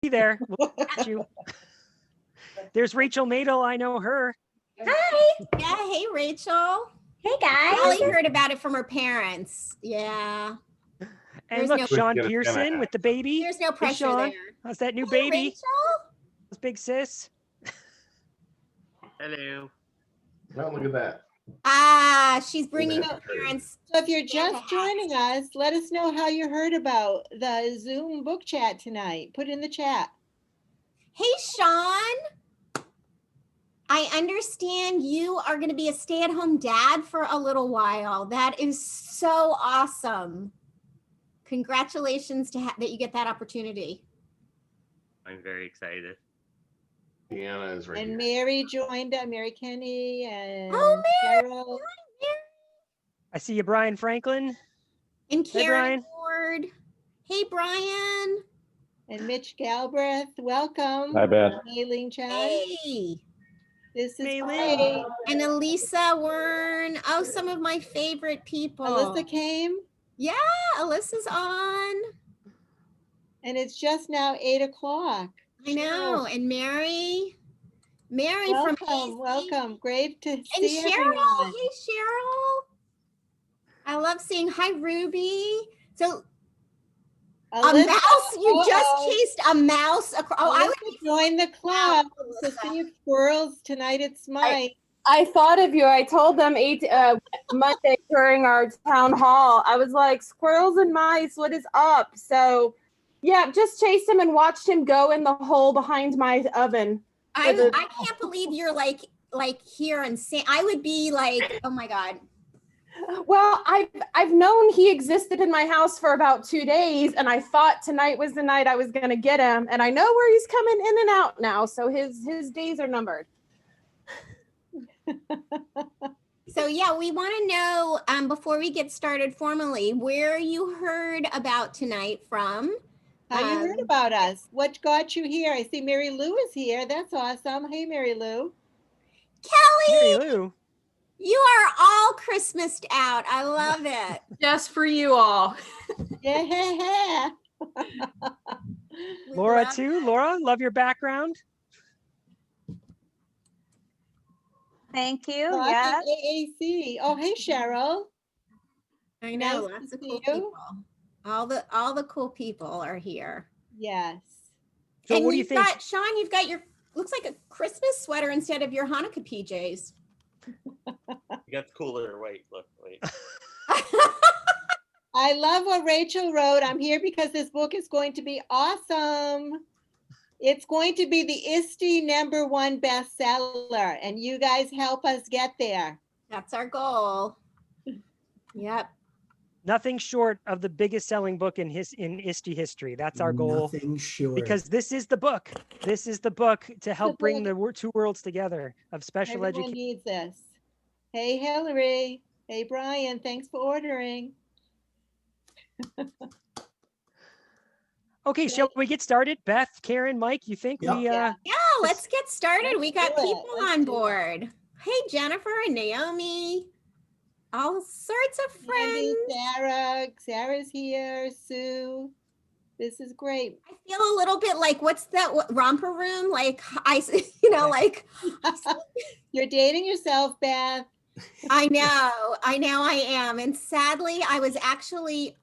there. We'll get you. There's Rachel Madel. I know her. Hi. Yeah. Hey, Rachel. Hey, guys. Holly heard about it from her parents. Yeah. And look, Sean Pearson with the baby. There's no Hey, pressure Sean. there. How's that new Hey, baby? Rachel. How's big sis? Hello. Well, look at that. Ah, she's bringing her parents. So if you're just joining us, let us know how you heard about the Zoom book chat tonight. Put in the chat. Hey, Sean. I understand you are going to be a stay-at-home dad for a little while. That is so awesome. Congratulations that you get that opportunity. I'm very excited. Deanna is right And here. Mary joined us, Mary Kenny and Oh, Mary. Carol. I see you, Brian Franklin. And Hey, Karen Brian. Ward. Hey, Brian. And Mitch Galbraith. Welcome. Hi, Beth. Aileen Chad. Hey. This is Maylin. great. And Elisa Wern. Oh, some of my favorite people. Alyssa came. Yeah, Alyssa's on. And it's just now 8 o'clock. I know. And Mary. Mary from Welcome, welcome. Great to And see Cheryl. everyone. Hey, Cheryl. I love seeing. Hi, Ruby. So a Alyssa, mouse. You just uh-oh. chased a mouse across. Oh, I Alyssa would joined the club. So Alyssa. see squirrels tonight. It's mine. I thought of you. I told them Monday during our town hall. I was like, squirrels and mice, what is up? So, yeah, just chased him and watched him go in the hole behind my oven. I can't believe you're like here and I would be like, oh my God. Well, I've known he existed in my house for about 2 days, and I thought tonight was the night I was going to get him, and I know where he's coming in and out now, so his days are numbered. So yeah, we want to know before we get started formally, where you heard about tonight from. How you heard about us? What got you here? I see Mary Lou is here. That's awesome. Hey, Mary Lou. Kelly, Mary Lou. you are all Christmased out. I love it. Just for you all. Yeah. We Laura love too. it. Laura, love your background. Thank you. Talking Yeah. AAC. Oh, hey, Cheryl. I know, Nice lots to of cool see you. people. All the cool people are here. Yes. So and what do you you've think? got, Sean, you've got your, looks like a Christmas sweater instead of your Hanukkah PJs. You got the cooler. Wait, look, wait. I love what Rachel wrote. I'm here because this book is going to be awesome. It's going to be the ISTE #1 bestseller, and you guys help us get there. That's our goal. Yep. Nothing short of the biggest selling book in ISTE history. That's our goal. Nothing short. Because this is the book. This is the book to help bring the two worlds together of special Everyone education. needs this. Hey, Hillary. Hey, Brian. Thanks for ordering. Okay, shall we get started? Beth, Karen, Mike, you think Yep. we Yeah, let's get started. We got do it. people Let's on do it. board. Hey, Jennifer and Naomi. All sorts of Andy, friends. Sarah's here. Sue. This is great. I feel a little bit like, what's that romper room? Like like You're dating yourself, Beth. I know I am. And sadly, I was actually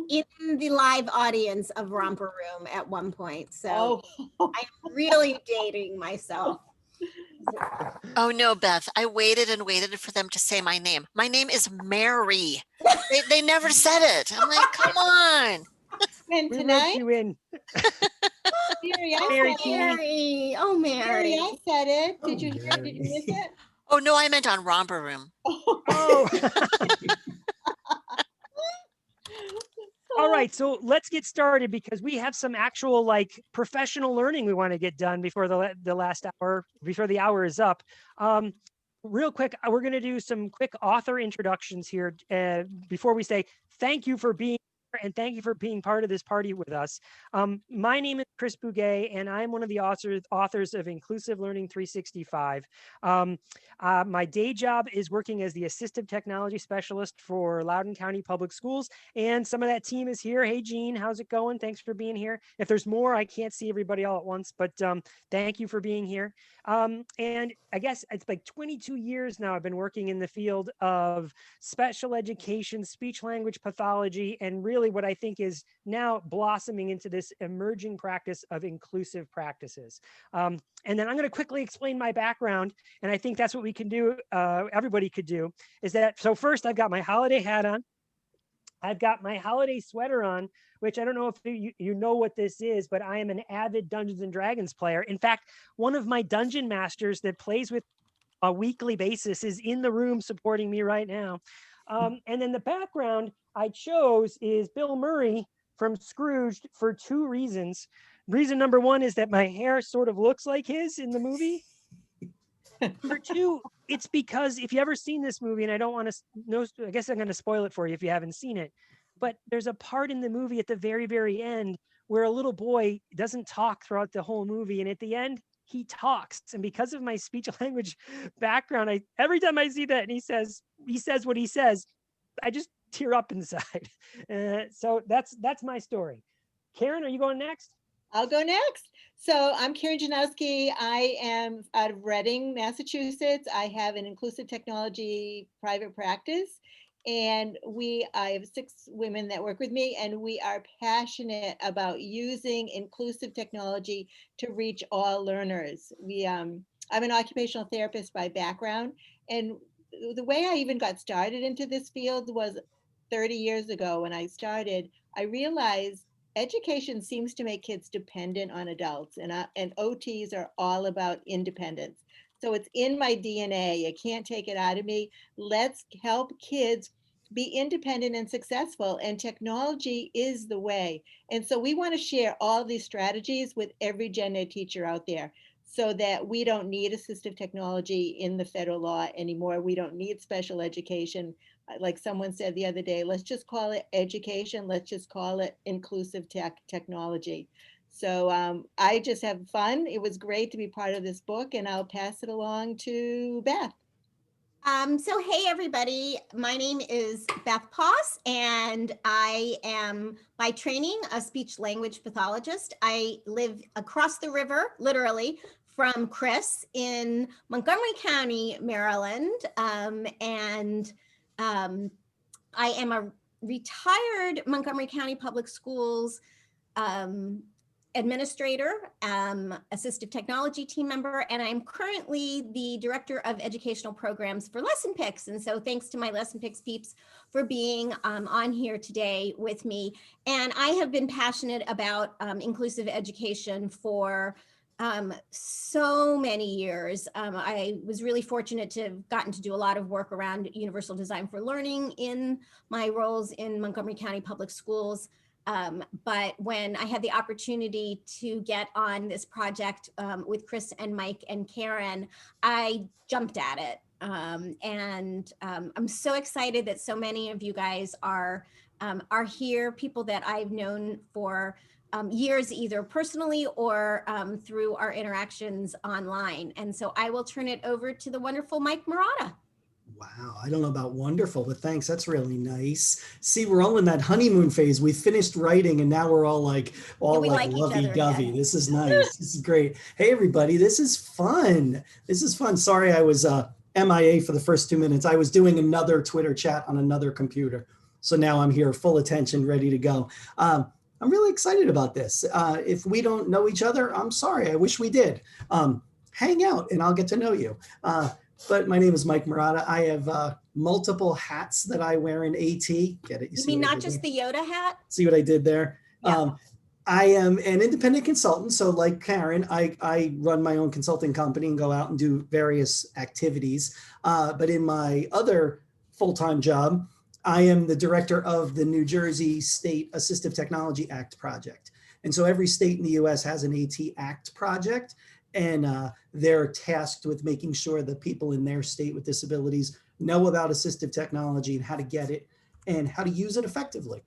in the live audience of Romper Room at one point. So I'm really dating myself. Oh no, Beth, I waited and waited for them to say my name. My name is Mary. They never said it. I'm like, come on. And we wrote tonight, you in. Mary, I Mary said it. Mary. Oh, Mary. Mary, I said it. Did Oh, you hear? Did you miss it? Oh no, I meant on Romper Room. Oh. All right, so let's get started because we have some actual like professional learning we want to get done before the last hour, before the hour is up. Real quick, we're going to do some quick author introductions here before we say thank you for being and thank you for being part of this party with us. My name is Chris Bugaj, and I'm one of the authors of Inclusive Learning 365. My day job is working as the Assistive Technology Specialist for Loudoun County Public Schools, and some of that team is here. Hey, Jean, how's it going? Thanks for being here. If there's more, I can't see everybody all at once, but thank you for being here. And I guess it's like 22 years now I've been working in the field of special education, speech language pathology, and really what I think is now blossoming into this emerging practice of inclusive practices. And then I'm going to quickly explain my background. And I think that's what we can do, everybody could do, is that, so first I've got my holiday hat on. I've got my holiday sweater on, which I don't know if you know what this is, but I am an avid Dungeons and Dragons player. In fact, one of my dungeon masters that plays with a weekly basis is in the room supporting me right now. And then the background I chose is Bill Murray from Scrooged for two reasons. Reason number one is that my hair sort of looks like his in the movie. Number two, it's because if you ever seen this movie, and I don't want to know, I guess I'm going to spoil it for you if you haven't seen it, but there's a part in the movie at the very, very end where a little boy doesn't talk throughout the whole movie. And at the end, he talks. And because of my speech language background, every time I see that and he says what he says, I just tear up inside. So that's my story. Karen, are you going next? I'll go next. So I'm Karen Janowski. I am out of Reading, Massachusetts. I have an inclusive technology private practice, and I have 6 women that work with me, and we are passionate about using inclusive technology to reach all learners. I'm an occupational therapist by background, and the way I even got started into this field was 30 years ago. When I started, I realized education seems to make kids dependent on adults, and OTs are all about independence. So it's in my DNA. You can't take it out of me. Let's help kids be independent and successful, and technology is the way. And so we want to share all these strategies with every gen ed teacher out there, so that we don't need assistive technology in the federal law anymore. We don't need special education. Like someone said the other day, let's just call it education. Let's just call it inclusive technology. So I just have fun. It was great to be part of this book, and I'll pass it along to Beth. So hey everybody, my name is Beth Poss, and I am by training a speech language pathologist. I live across the river, literally, from Chris in Montgomery County, Maryland, and I am a retired Montgomery County Public Schools administrator, assistive technology team member, and I'm currently the director of educational programs for Lesson Picks. And so thanks to my Lesson Picks peeps for being on here today with me. And I have been passionate about inclusive education for so many years. I was really fortunate to have gotten to do a lot of work around universal design for learning in my roles in Montgomery County Public Schools. But when I had the opportunity to get on this project with Chris and Mike and Karen, I jumped at it. And I'm so excited that so many of you guys are here, people that I've known for years, either personally or through our interactions online. And so I will turn it over to the wonderful Mike Marotta. Wow, I don't know about wonderful, but thanks. That's really nice. See, we're all in that honeymoon phase. We finished writing and now we're all like lovey-dovey. This is nice. This is great. Hey, everybody, this is fun. This is fun. Sorry, I was MIA for the first 2 minutes. I was doing another Twitter chat on another computer. So now I'm here, full attention, ready to go. I'm really excited about this. If we don't know each other, I'm sorry. I wish we did. Hang out and I'll get to know you. But my name is Mike Marotta. I have multiple hats that I wear in AT. Get it? You mean not just the Yoda hat? See what I did there? Yeah. I am an independent consultant. So like Karen, I run my own consulting company and go out and do various activities. But in my other full-time job, I am the director of the New Jersey State Assistive Technology Act project. And so every state in the US has an AT Act project. And they're tasked with making sure that people in their state with disabilities know about assistive technology and how to get it and how to use it effectively.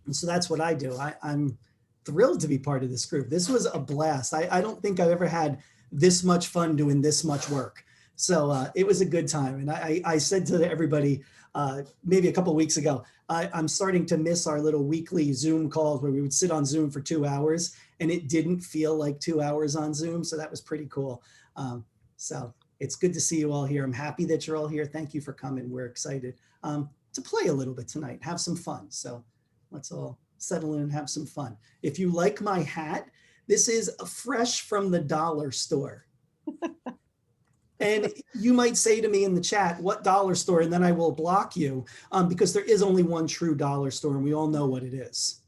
And so that's what I do. I'm thrilled to be part of this group. This was a blast. I don't think I've ever had this much fun doing this much work. So it was a good time. And I said to everybody maybe a couple of weeks ago, I'm starting to miss our little weekly Zoom calls where we would sit on Zoom for 2 hours and it didn't feel like 2 hours on Zoom. So that was pretty cool. So it's good to see you all here. I'm happy that you're all here. Thank you for coming. We're excited to play a little bit tonight, have some fun. So let's all settle in and have some fun. If you like my hat, this is fresh from the dollar store. And you might say to me in the chat, what dollar store? And then I will block you because there is only one true dollar store and we all know what it is.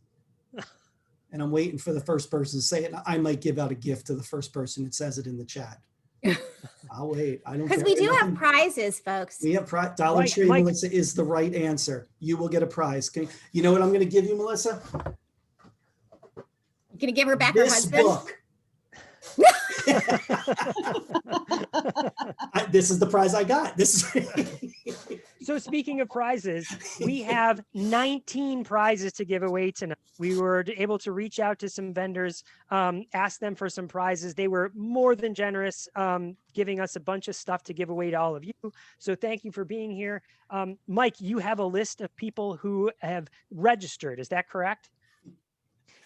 And I'm waiting for the first person to say it. I might give out a gift to the first person that says it in the chat. I'll wait. I don't care. Because we do have prizes, folks. We have Dollar Right, Tree, Mike. Melissa, is the right answer. You will get a prize. You know what I'm going to give you, Melissa? Gonna give her back her This husband. book. This is the prize I got. This is So speaking of prizes, we have 19 prizes to give away tonight. We were able to reach out to some vendors, ask them for some prizes. They were more than generous, giving us a bunch of stuff to give away to all of you. So thank you for being here. Mike, you have a list of people who have registered. Is that correct?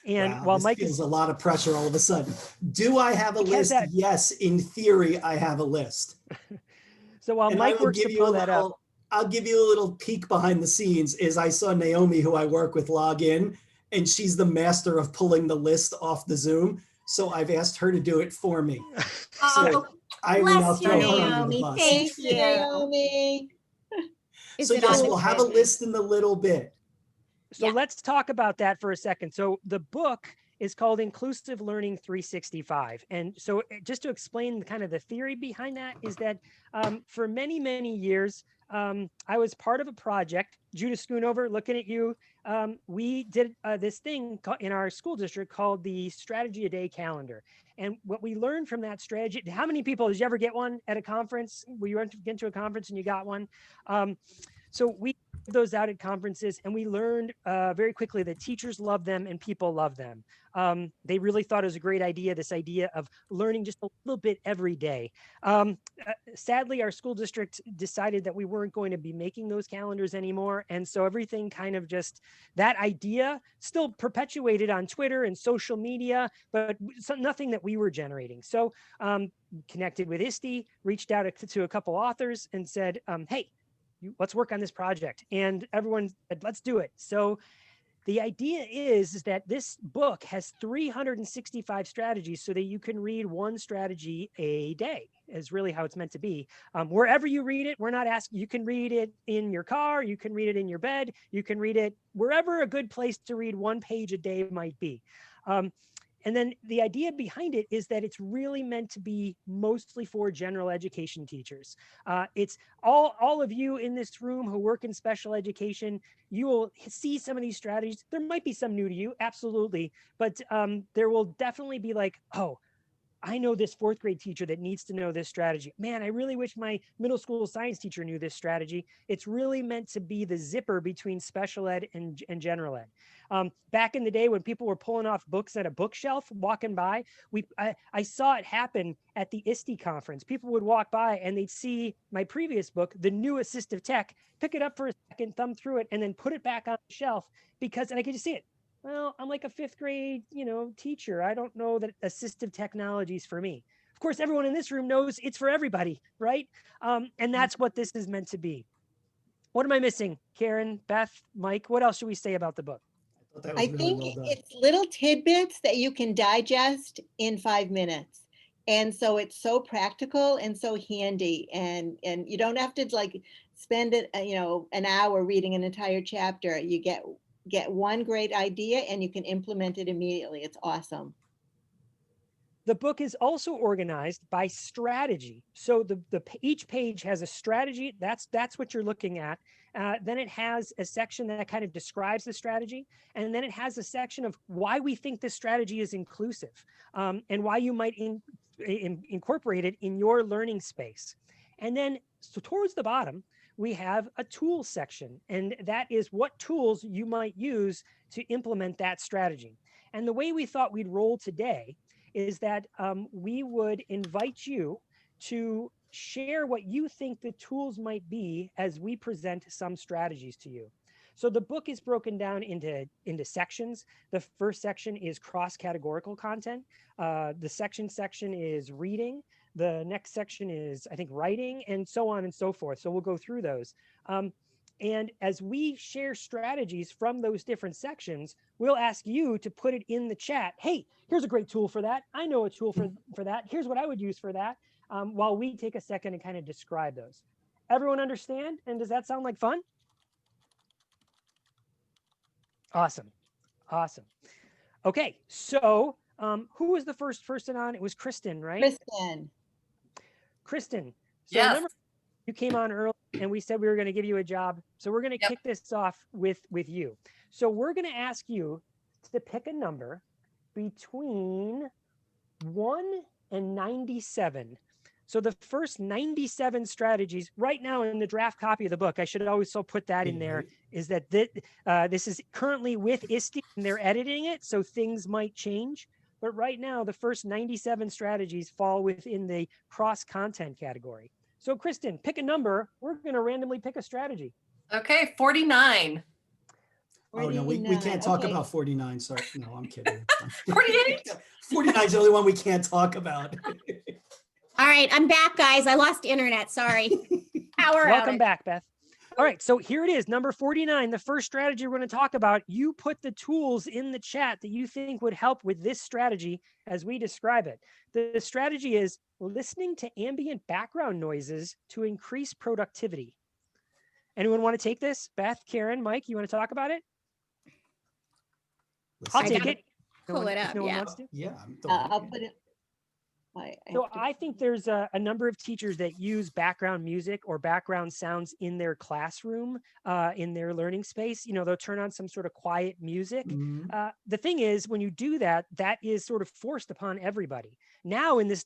And wow, while this Mike feels is a lot of pressure all of a sudden. Do I have a list? that- Yes, in theory, I have a list. so while And Mike works to pull that up, I'll give you a little peek behind the scenes. Is I saw Naomi, who I work with, log in, and she's the master of pulling the list off the Zoom. So I've asked her to do it for me. So I will now bless you, throw her under the Naomi. bus. Thank Thanks, you. Naomi. Is So it on yes, the we'll have a screen? list in a little bit. so Yeah. let's talk about that for a second. So the book is called Inclusive Learning 365. And so just to explain kind of the theory behind that is that for many, many years, I was part of a project. Judah Schoonover, looking at you, we did this thing in our school district called the Strategy a Day Calendar. And what we learned from that strategy, how many people, did you ever get one at a conference? Were you get to a conference and you got one? So we did those out at conferences and we learned very quickly that teachers love them and people love them. They really thought it was a great idea, this idea of learning just a little bit every day. Sadly, our school district decided that we weren't going to be making those calendars anymore. And so everything kind of just, that idea still perpetuated on Twitter and social media, but nothing that we were generating. So connected with ISTE, reached out to a couple authors and said, hey, let's work on this project. And everyone said, let's do it. So the idea is that this book has 365 strategies so that you can read one strategy a day is really how it's meant to be. Wherever you read it, we're not asking, you can read it in your car, you can read it in your bed, you can read it wherever a good place to read one page a day might be. And then the idea behind it is that it's really meant to be mostly for general education teachers. It's all of you in this room who work in special education, you will see some of these strategies. There might be some new to you, absolutely. But there will definitely be like, oh, I know this fourth grade teacher that needs to know this strategy. Man, I really wish my middle school science teacher knew this strategy. It's really meant to be the zipper between special ed and general ed. Back in the day when people were pulling off books at a bookshelf, walking by, I saw it happen at the ISTE conference. People would walk by and they'd see my previous book, The New Assistive Tech, pick it up for a second, thumb through it, and then put it back on the shelf and I could just see it. Well, I'm like a fifth grade, teacher. I don't know that assistive technology is for me. Of course, everyone in this room knows it's for everybody, right? And that's what this is meant to be. What am I missing? Karen, Beth, Mike, what else should we say about the book? I think it's little tidbits that you can digest in 5 minutes. And so it's so practical and so handy, and you don't have to like spend it, an hour reading an entire chapter. You get one great idea and you can implement it immediately. It's awesome. The book is also organized by strategy. So each page has a strategy. That's what you're looking at. Then it has a section that kind of describes the strategy. And then it has a section of why we think this strategy is inclusive and why you might incorporate it in your learning space. And then so towards the bottom, we have a tools section, and that is what tools you might use to implement that strategy. And the way we thought we'd roll today is that we would invite you to share what you think the tools might be as we present some strategies to you. So the book is broken down into sections. The first section is cross-categorical content. The section is reading. The next section is, I think, writing, and so on and so forth. So we'll go through those. And as we share strategies from those different sections, we'll ask you to put it in the chat. Hey, here's a great tool for that. I know a tool for that. Here's what I would use for that, while we take a second and kind of describe those. Everyone understand? And does that sound like fun? Awesome. Awesome. Okay, so who was the first person on? It was Kristen, right? Kristen. So Yes. remember, you came on early and we said we were going to give you a job. So we're going to kick this off with you. So we're going to ask you to pick a number between 1 and 97. So the first 97 strategies right now in the draft copy of the book, I should also put that in there, is that this is currently with ISTE and they're editing it, so things might change. But right now, the first 97 strategies fall within the cross-content category. So Kristen, pick a number. We're going to randomly pick a strategy. Okay, 49. Oh, no, we can't talk about 49. Sorry. No, I'm kidding. 48? 49 is the only one we can't talk about. All right, I'm back, guys. I lost internet. Sorry. Power Welcome outage. back, Beth. All right, so here it is, number 49, the first strategy we're going to talk about. You put the tools in the chat that you think would help with this strategy as we describe it. The strategy is listening to ambient background noises to increase productivity. Anyone want to take this? Beth, Karen, Mike, you want to talk about it? I'll take it. Pull it up, No one yeah. wants to? Yeah. I'll put it. So I think there's a number of teachers that use background music or background sounds in their classroom, in their learning space. You know, they'll turn on some sort of quiet music. The thing is, when you do that, that is sort of forced upon everybody. Now in this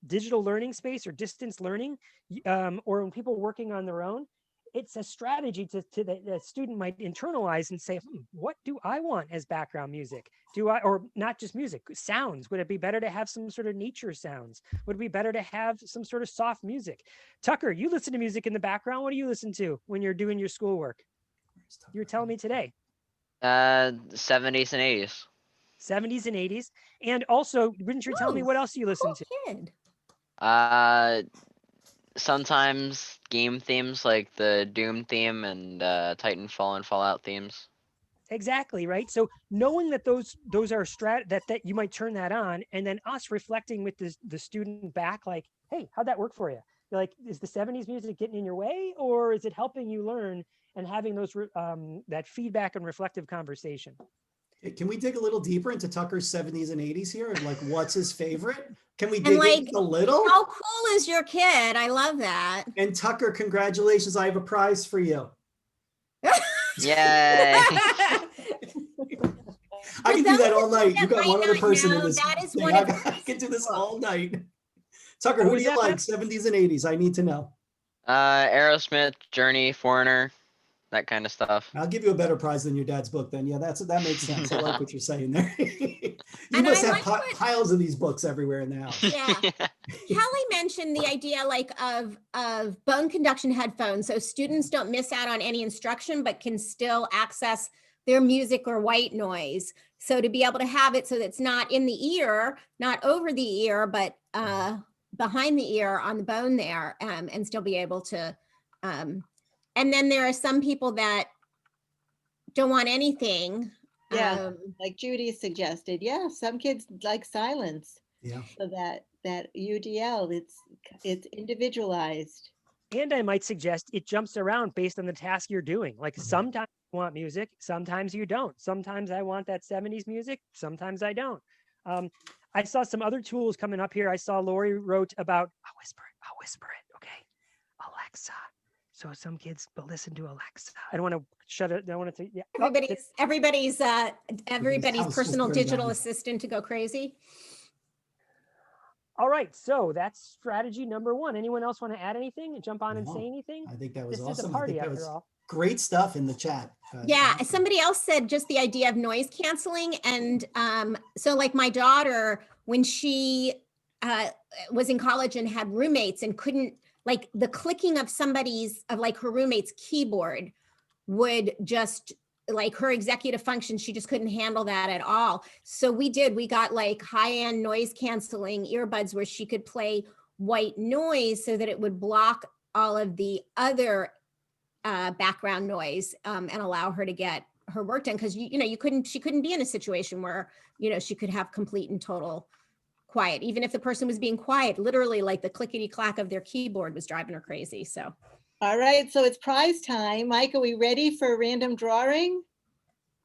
digital learning space or distance learning, or when people are working on their own, it's a strategy to that the student might internalize and say, what do I want as background music? Or not just music, sounds? Would it be better to have some sort of nature sounds? Would it be better to have some sort of soft music? Tucker, you listen to music in the background. What do you listen to when you're doing your schoolwork? You were telling me today. 70s and 80s. 70s and 80s. And also, wouldn't you tell me what else you listen to? Kid. Sometimes game themes like the Doom theme and Titanfall and Fallout themes. Exactly, right? So knowing that those are that you might turn that on, and then us reflecting with the student back, like, hey, how'd that work for you? You're like, is the 70s music getting in your way, or is it helping you learn and having those that feedback and reflective conversation? Can we dig a little deeper into Tucker's 70s and 80s here? Like, what's his favorite? Can we dig in a little? How cool is your kid? I love that. And Tucker, congratulations. I have a prize for you. Yay. I can do that all night. You got one other person in this. That is thing. one I of can do this all night. Tucker, who do you like? 70s and 80s. I need to know. Aerosmith, Journey, Foreigner, that kind of stuff. I'll give you a better prize than your dad's book then. Yeah, that makes sense. I like what you're saying there. You must have piles of these books everywhere in the house. Yeah. Kelly mentioned the idea of bone conduction headphones, so students don't miss out on any instruction, but can still access their music or white noise. So to be able to have it so that it's not in the ear, not over the ear, but behind the ear on the bone there, and still be able to. And then there are some people that don't want anything. Yeah, like Judy suggested. Yeah, some kids like silence. Yeah. So that UDL, it's individualized. And I might suggest it jumps around based on the task you're doing. Like sometimes you want music, sometimes you don't. Sometimes I want that 70s music, sometimes I don't. I saw some other tools coming up here. I saw Lori wrote about, I'll whisper it, okay? Alexa. So some kids will listen to Alexa. I don't want to shut it. I want to. Yeah. Everybody's personal burned digital down. assistant to go crazy. All right, so that's strategy number one. Anyone else want to add anything and jump on and No, say anything? I think that was This is a awesome. I party think that after was all. great stuff in the chat. Yeah, Awesome. somebody else said just the idea of noise canceling. And so like my daughter, when she was in college and had roommates and couldn't, like the clicking of like her roommate's keyboard would just, like her executive function, she just couldn't handle that at all. So we got like high-end noise canceling earbuds where she could play white noise so that it would block all of the other background noise and allow her to get her work done. Because she couldn't be in a situation where she could have complete and total quiet, even if the person was being quiet. Literally, like the clickety clack of their keyboard was driving her crazy. So. All right, so it's prize time. Mike, are we ready for a random drawing?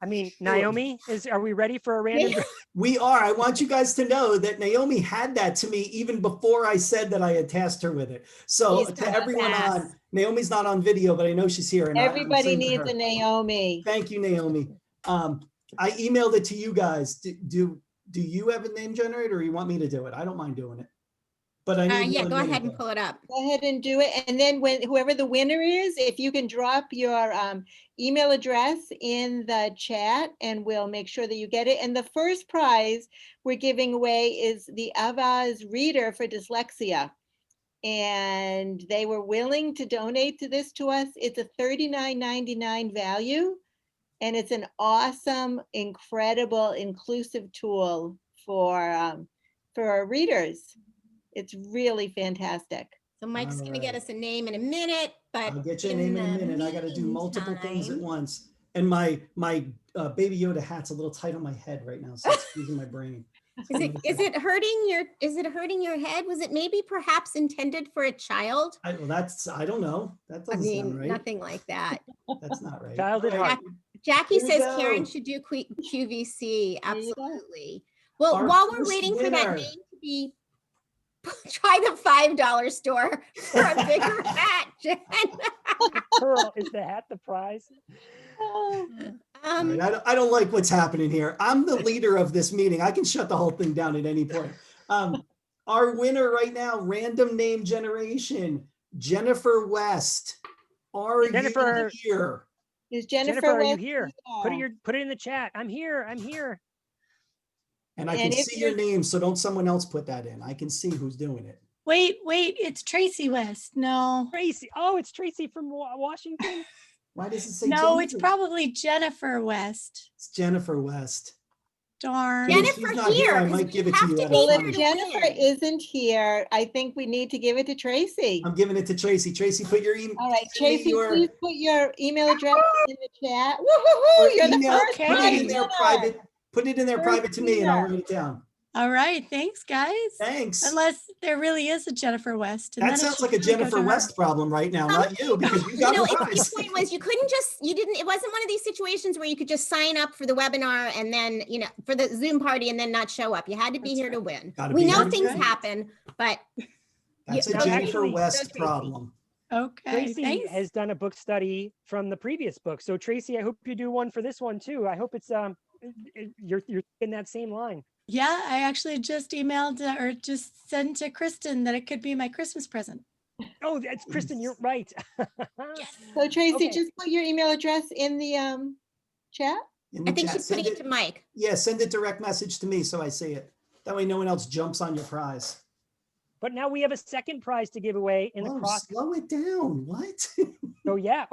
I mean, Naomi, are we ready for a random? We are. I want you guys to know that Naomi had that to me even before I said that I had tasked her with it. So She's to the everyone best. on, Naomi's not on video, but I know she's here. And I'm Everybody saying to needs her, a Naomi. thank you, Naomi. I emailed it to you guys. Do you have a name generator or you want me to do it? I don't mind doing it. But I need Yeah, one go minute ahead and though. pull it up. Go ahead and do it. And then whoever the winner is, if you can drop your email address in the chat and we'll make sure that you get it. And the first prize we're giving away is the Avaz Reader for Dyslexia. And they were willing to donate to this to us. It's a $39.99 value. And it's an awesome, incredible, inclusive tool for our readers. It's really fantastic. So Mike's All gonna get right. us a name in a minute, but I'll get you a name in a the minute. I got to do multiple things at meantime- once. And my Baby Yoda hat's a little tight on my head right now, so it's squeezing my brain. Is it hurting your head? Was it maybe perhaps intended for a child? I don't know. That doesn't sound right. Nothing like that. That's not right. Child at All right. heart. Jackie Here we says go. Karen should do QVC. There you go. Absolutely. Well, Our while we're first waiting for that winner. name to be, try the $5 store for a bigger hat, Jen. Pearl, is the hat the prize? All right, I don't like what's happening here. I'm the leader of this meeting. I can shut the whole thing down at any point. Our winner right now, random name generation, Jennifer West. Are Jennifer. you here? Is Jennifer, Jennifer, are you West here? Put it in the chat. I'm here. And I can if see your name, so don't someone else put that in. I can see who's doing it. Wait, it's Tracy West. No. Tracy. Oh, it's Tracy from Washington. Why does it say No, Jennifer? it's probably Jennifer West. It's Jennifer West. Darn. And if she's not here, I might give it to you. out of Well, fun. if Jennifer isn't here, I think we need to give it to Tracy. I'm giving it to Tracy. Tracy, put your email. All right, send me Tracy, your- please put your email address in the chat. Woo-hoo-hoo, you're the email, first put it prize in there winner. private. Put it in there First private to me, and I'll winner. write it down. All right. Thanks, guys. Thanks. Unless there really is a Jennifer West. That sounds like a Jennifer West problem right now, not you, because you got the prize. The point was it wasn't one of these situations where you could just sign up for the webinar and then, for the Zoom party and then not show up. You had to be here to win. Gotta We be know here to things win. happen, but. That's a No, Jennifer actually, West problem. Okay. Tracy Thanks. has done a book study from the previous book. So Tracy, I hope you do one for this one too. I hope it's you're in that same line. Yeah, I actually just emailed or just sent to Kristen that it could be my Christmas present. Oh, that's Kristen. You're right. So Tracy, Okay. just put your email address in the chat. In the I think chat. she's putting Send it to Mike. Yeah, send a direct message to me so I see it. That way no one else jumps on your prize. But now we have a second prize to give away in the Whoa, cross. slow it down. What? Oh yeah.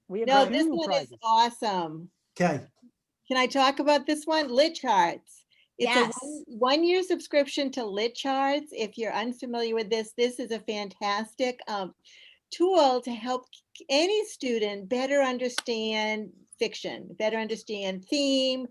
We have No, two this one prizes. is awesome. Okay. Can I talk about this one? Lit Charts. It's Yes. a one-year subscription to Lit Charts. If you're unfamiliar with this is a fantastic tool to help any student better understand fiction, better understand theme,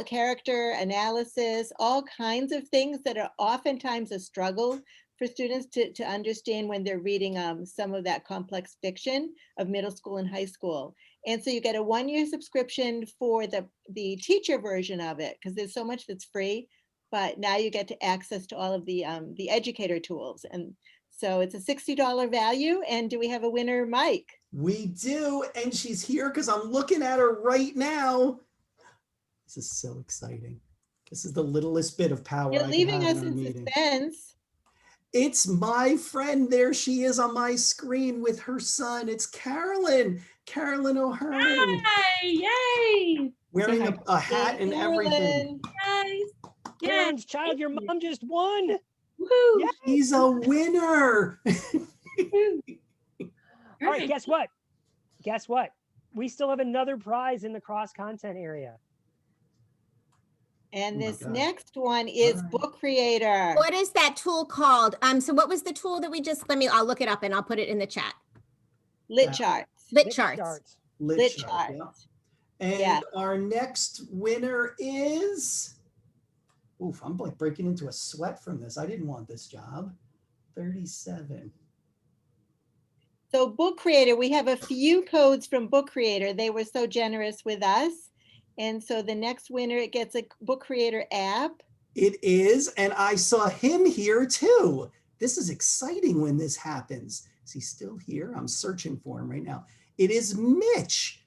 character analysis, all kinds of things that are oftentimes a struggle for students to understand when they're reading some of that complex fiction of middle school and high school. And so you get a one-year subscription for the teacher version of it, because there's so much that's free, but now you get to access to all of the educator tools. And so it's a $60 value. And do we have a winner, Mike? We do, and she's here because I'm looking at her right now. This is so exciting. This is the littlest bit of power You're I can leaving have us in our in meeting. suspense. It's my friend. There she is on my screen with her son. It's Carolyn O'Hearn, Yay! Yay! wearing Say a hat Yay, and everything. Carolyn. Guys. Carolyn's child, your mom just won. Woo! He's a winner. All right, guess what? Guess what? We still have another prize in the cross content area. And Oh my this God. next one is All right. Book Creator. What is that tool called? So what was the tool that we just, I'll look it up and I'll put it in the chat. Lit Charts. Lit charts. Lit chart, Charts. yeah. And Yeah. our next winner is, oof, I'm like breaking into a sweat from this. I didn't want this job. 37. So Book Creator, we have a few codes from Book Creator. They were so generous with us. And so the next winner gets a Book Creator app. It is, and I saw him here too. This is exciting when this happens. Is he still here? I'm searching for him right now. It is Mitch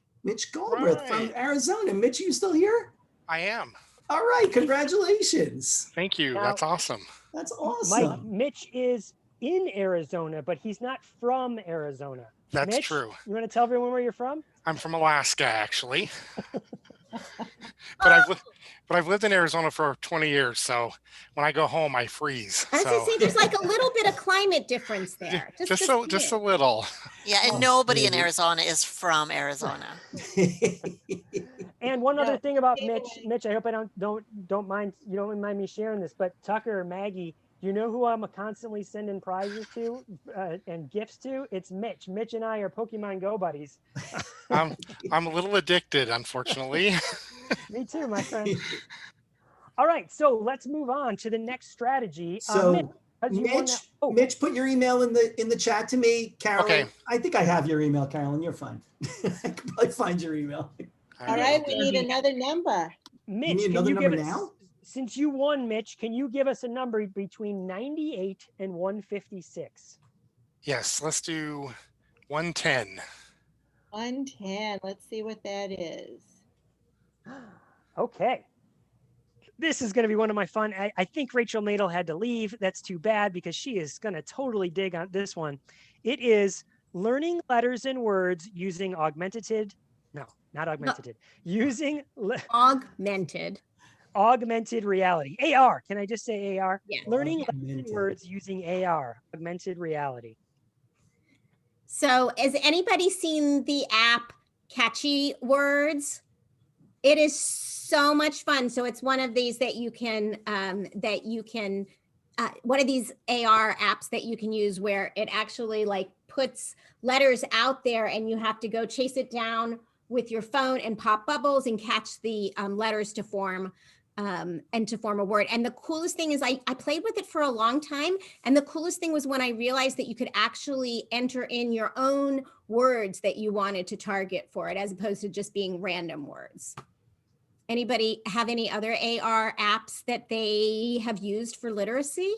Galbraith from Arizona. Mitch, are you still here? I am. All right, congratulations. Thank you. Now- That's awesome. That's awesome. Mike, Mitch is in Arizona, but he's not from Arizona. That's Mitch, true. You want to tell everyone where you're from? I'm from Alaska, actually. but I've lived in Arizona for 20 years, so when I go home, I freeze. I was gonna say there's like a little bit of climate difference there. Just a little. Yeah, and Oh, nobody in baby. Arizona is from Arizona. And one other No, thing about anyway. Mitch, I hope I don't mind, you don't mind me sharing this, but Tucker or Maggie, you know who I'm constantly sending prizes to and gifts to? It's Mitch. Mitch and I are Pokemon Go buddies. I'm a little addicted, unfortunately. Me too, my friend. All right, so let's move on to the next strategy. So Mitch, Mitch, put your email in the chat to me, Carolyn. Okay. I think I have your email, Carolyn. You're fine. I can probably find your email. All right, we need another number. Mitch, You need can another you give number us, now? since you won, Mitch, can you give us a number between 98 and 156? Yes, let's do 110. 110. Let's see what that is. Okay. This is going to be one of my fun. I think Rachel Nadel had to leave. That's too bad because she is going to totally dig on this one. It is learning letters and words using augmented. No, not augmented. Using augmented reality. AR. Can I just say AR? Yeah. Learning letters and words using AR, augmented reality. So has anybody seen the app Catchy Words? It is so much fun. So it's one of these that you can one of these AR apps that you can use where it actually like puts letters out there and you have to go chase it down with your phone and pop bubbles and catch the letters to form a word. And the coolest thing is I played with it for a long time. And the coolest thing was when I realized that you could actually enter in your own words that you wanted to target for it, as opposed to just being random words. Anybody have any other AR apps that they have used for literacy?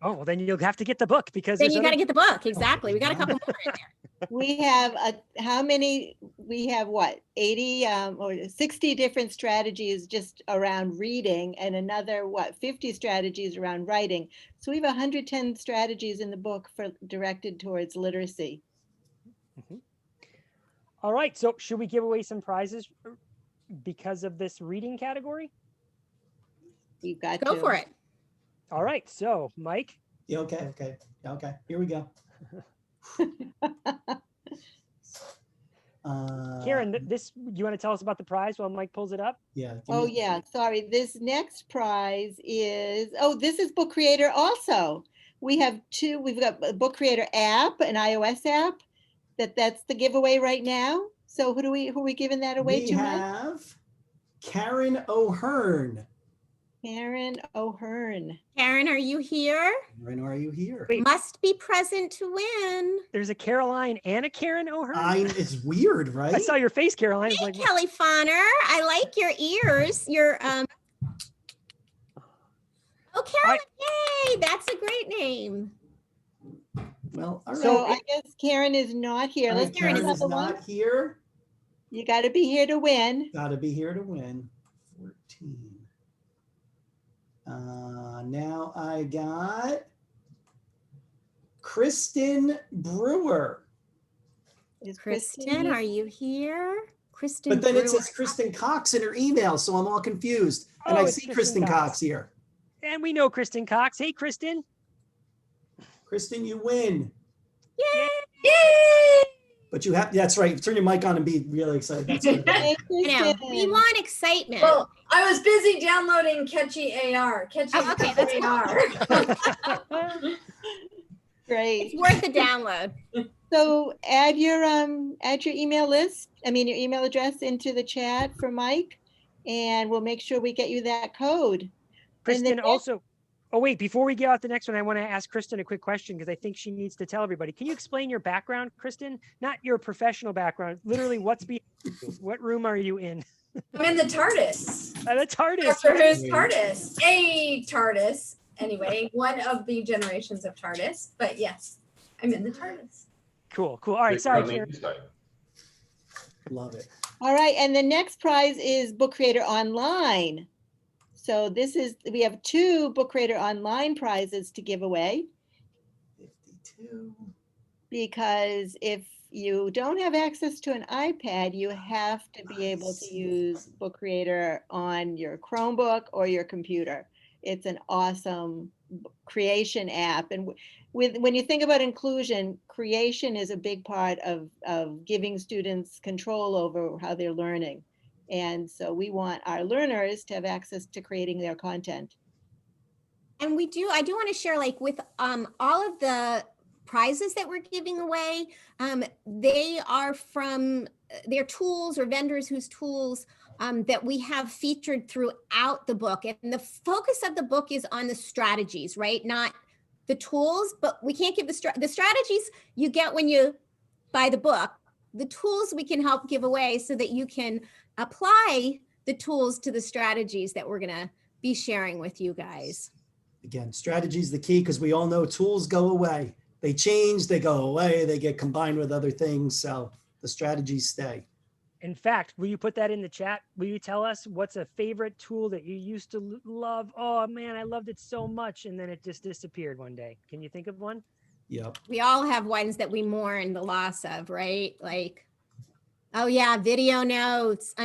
Oh, well, then you'll have to get the book because Then you got to get the book. Exactly. We got a couple more in there. We have how many? We have what, 80 or 60 different strategies just around reading, and another what, 50 strategies around writing. So we have 110 strategies in the book for directed towards literacy. Mm-hmm. All right. So should we give away some prizes because of this reading category? You got Go to. for it. All right. So Mike. Yeah, okay. Here we go. Karen, you want to tell us about the prize while Mike pulls it up? Yeah. Oh yeah, sorry. This next prize is, this is Book Creator also. We have two, we've got a Book Creator app, an iOS app, that's the giveaway right now. So who are we giving that away We to? have Karen O'Hearn. Karen O'Hearn. Karen, are you here? Karen, are you here? Wait. Must be present to win. There's a Caroline and a Karen O'Hearn. It's weird, right? I saw your face, Caroline. Hey, Like, Kelly Fonner. I like your ears. Oh, Caroline. Yay. That's a great name. Well, all right. So I guess Karen is not here. All Let's right, do Karen is another one. not here. You got to be here to win. Got to be here to win. 14. Now I got Kristen Brewer. Is Kristen, are you here? Kristen But then it Brewer. says Kristen Cox in her email, so I'm all confused. And Oh, I it's see Kristen Kristen Cox. Cox here. And we know Kristen Cox. Hey, Kristen. Kristen, you win. Yay! Yay! But you have, that's right. Turn your mic on and be really excited. That's good. Hey, I know. We Kristen. want excitement. Well, I was busy downloading Catchy AR. Catchy Oh, okay, that's AR. Great. It's worth the download. So add your email list, your email address into the chat for Mike, and we'll make sure we get you that code. Kristen also, oh wait, before we get out the next one, I want to ask Kristen a quick question because I think she needs to tell everybody. Can you explain your background, Kristen? Not your professional background, literally what's behind you? What room are you in? I'm in the TARDIS. The TARDIS. Doctor Right? Who's TARDIS. A TARDIS. Anyway, one of the generations of TARDIS. But yes, I'm in the TARDIS. Cool, cool. All right, sorry, Karen. Love it. All right, and the next prize is Book Creator Online. So we have 2 Book Creator Online prizes to give away. 52. Because if you don't have access to an iPad, you have to be able to use Book Creator on your Chromebook or your computer. It's an awesome creation app. And when you think about inclusion, creation is a big part of giving students control over how they're learning. And so we want our learners to have access to creating their content. And I do want to share, like, with all of the prizes that we're giving away, they are from their tools or vendors whose tools that we have featured throughout the book. And the focus of the book is on the strategies, right? Not the tools, but we can't give the strategies you get when you buy the book. The tools we can help give away so that you can apply the tools to the strategies that we're going to be sharing with you guys. Again, strategy is the key because we all know tools go away. They change, they go away, they get combined with other things. So the strategies stay. In fact, will you put that in the chat? Will you tell us what's a favorite tool that you used to love? Oh man, I loved it so much. And then it just disappeared one day. Can you think of one? Yep. We all have ones that we mourn the loss of, right? Like, oh yeah, video notes.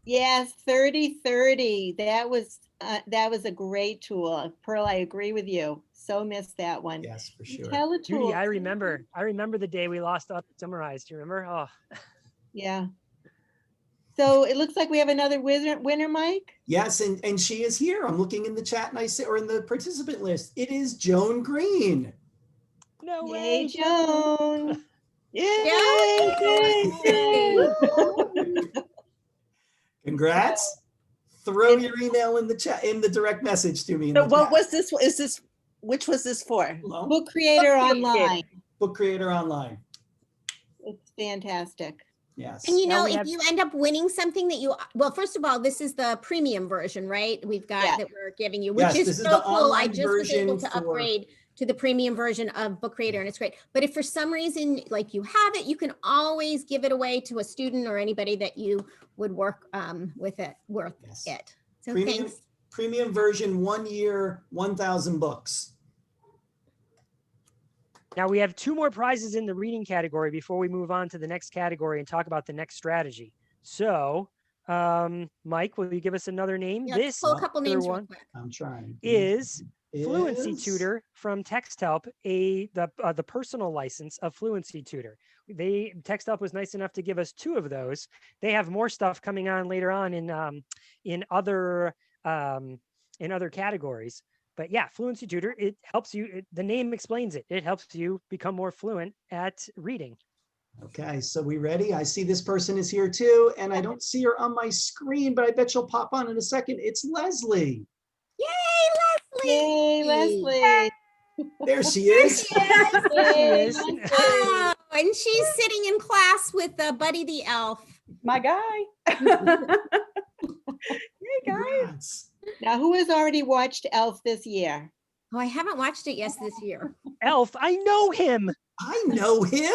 Yes, 3030. That was a great tool. Pearl, I agree with you. So missed that one. Yes, for sure. Judy, I remember the day we lost Auto Summarized. Do you remember? Oh. Yeah. So it looks like we have another winner, Mike. Yes, and she is here. I'm looking in the chat and I see, or in the participant list. It is Joan Green. No Yay, way, Joan. Yay. Congrats. Throw your email in the chat, in the direct message to me. So what was this? Which was this for? Book Creator Online. Book Creator Online. It's fantastic. Yes. And if you end up winning something that well, first of all, this is the premium version, right? We've got that we're giving you, which is so cool. I just was able to upgrade to the premium version of Book Creator, and it's great. But if for some reason, like, you have it, you can always give it away to a student or anybody that you would work with it, it. So thanks. Premium version, 1 year, 1,000 books. Now we have 2 more prizes in the reading category before we move on to the next category and talk about the next strategy. So, Mike, will you give us another name? Yeah, this pull a couple names real quick. I'm trying. Is Fluency Tutor from TextHelp, the personal license of Fluency Tutor. TextHelp was nice enough to give us 2 of those. They have more stuff coming on later on in other categories. But yeah, Fluency Tutor, it helps you. The name explains it. It helps you become more fluent at reading. Okay, so we ready? I see this person is here too, and I don't see her on my screen, but I bet she'll pop on in a second. It's Leslie. Yay, Leslie! Yay, Leslie! There she is. Yay, oh, and she's sitting in class with Buddy the Elf. My guy. Hey guys. Now, who has already watched Elf this year? Oh, I haven't watched it yet this year. Elf, I know him. I know him.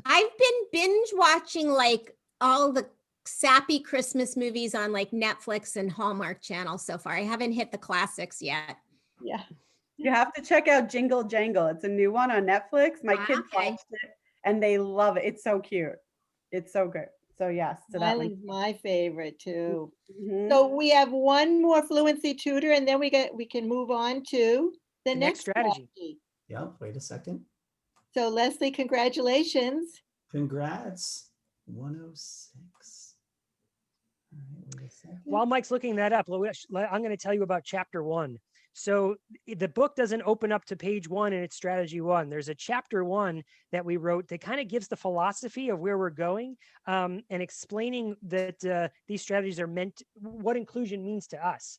I've been binge watching like all the sappy Christmas movies on like Netflix and Hallmark Channel so far. I haven't hit the classics yet. Yeah. You have to check out Jingle Jangle. It's a new one on Netflix. My kids Okay. watched it and they love it. It's so cute. It's so good. So yes, to that one. Island's my favorite too. Mhm. So we have one more fluency tutor and then we can move on to the next strategy. Yep. Wait a second. So Leslie, congratulations. Congrats. 106. All right, wait a second. While Mike's looking that up, I'm going to tell you about chapter 1. So the book doesn't open up to page 1 and it's strategy 1. There's a chapter 1 that we wrote that kind of gives the philosophy of where we're going, and explaining that these strategies are meant, what inclusion means to us.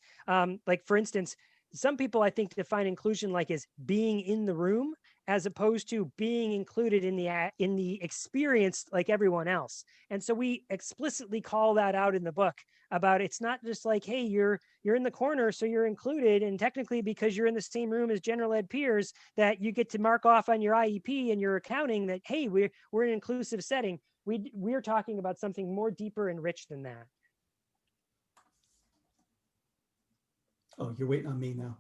Like for instance, some people I think define inclusion like as being in the room, as opposed to being included in the experience like everyone else. And so we explicitly call that out in the book about, it's not just like, hey, you're in the corner, so you're included. And technically because you're in the same room as general ed peers, that you get to mark off on your IEP and your accounting that, hey, we're in an inclusive setting. We're talking about something more deeper and rich than that. Oh, you're waiting on me now.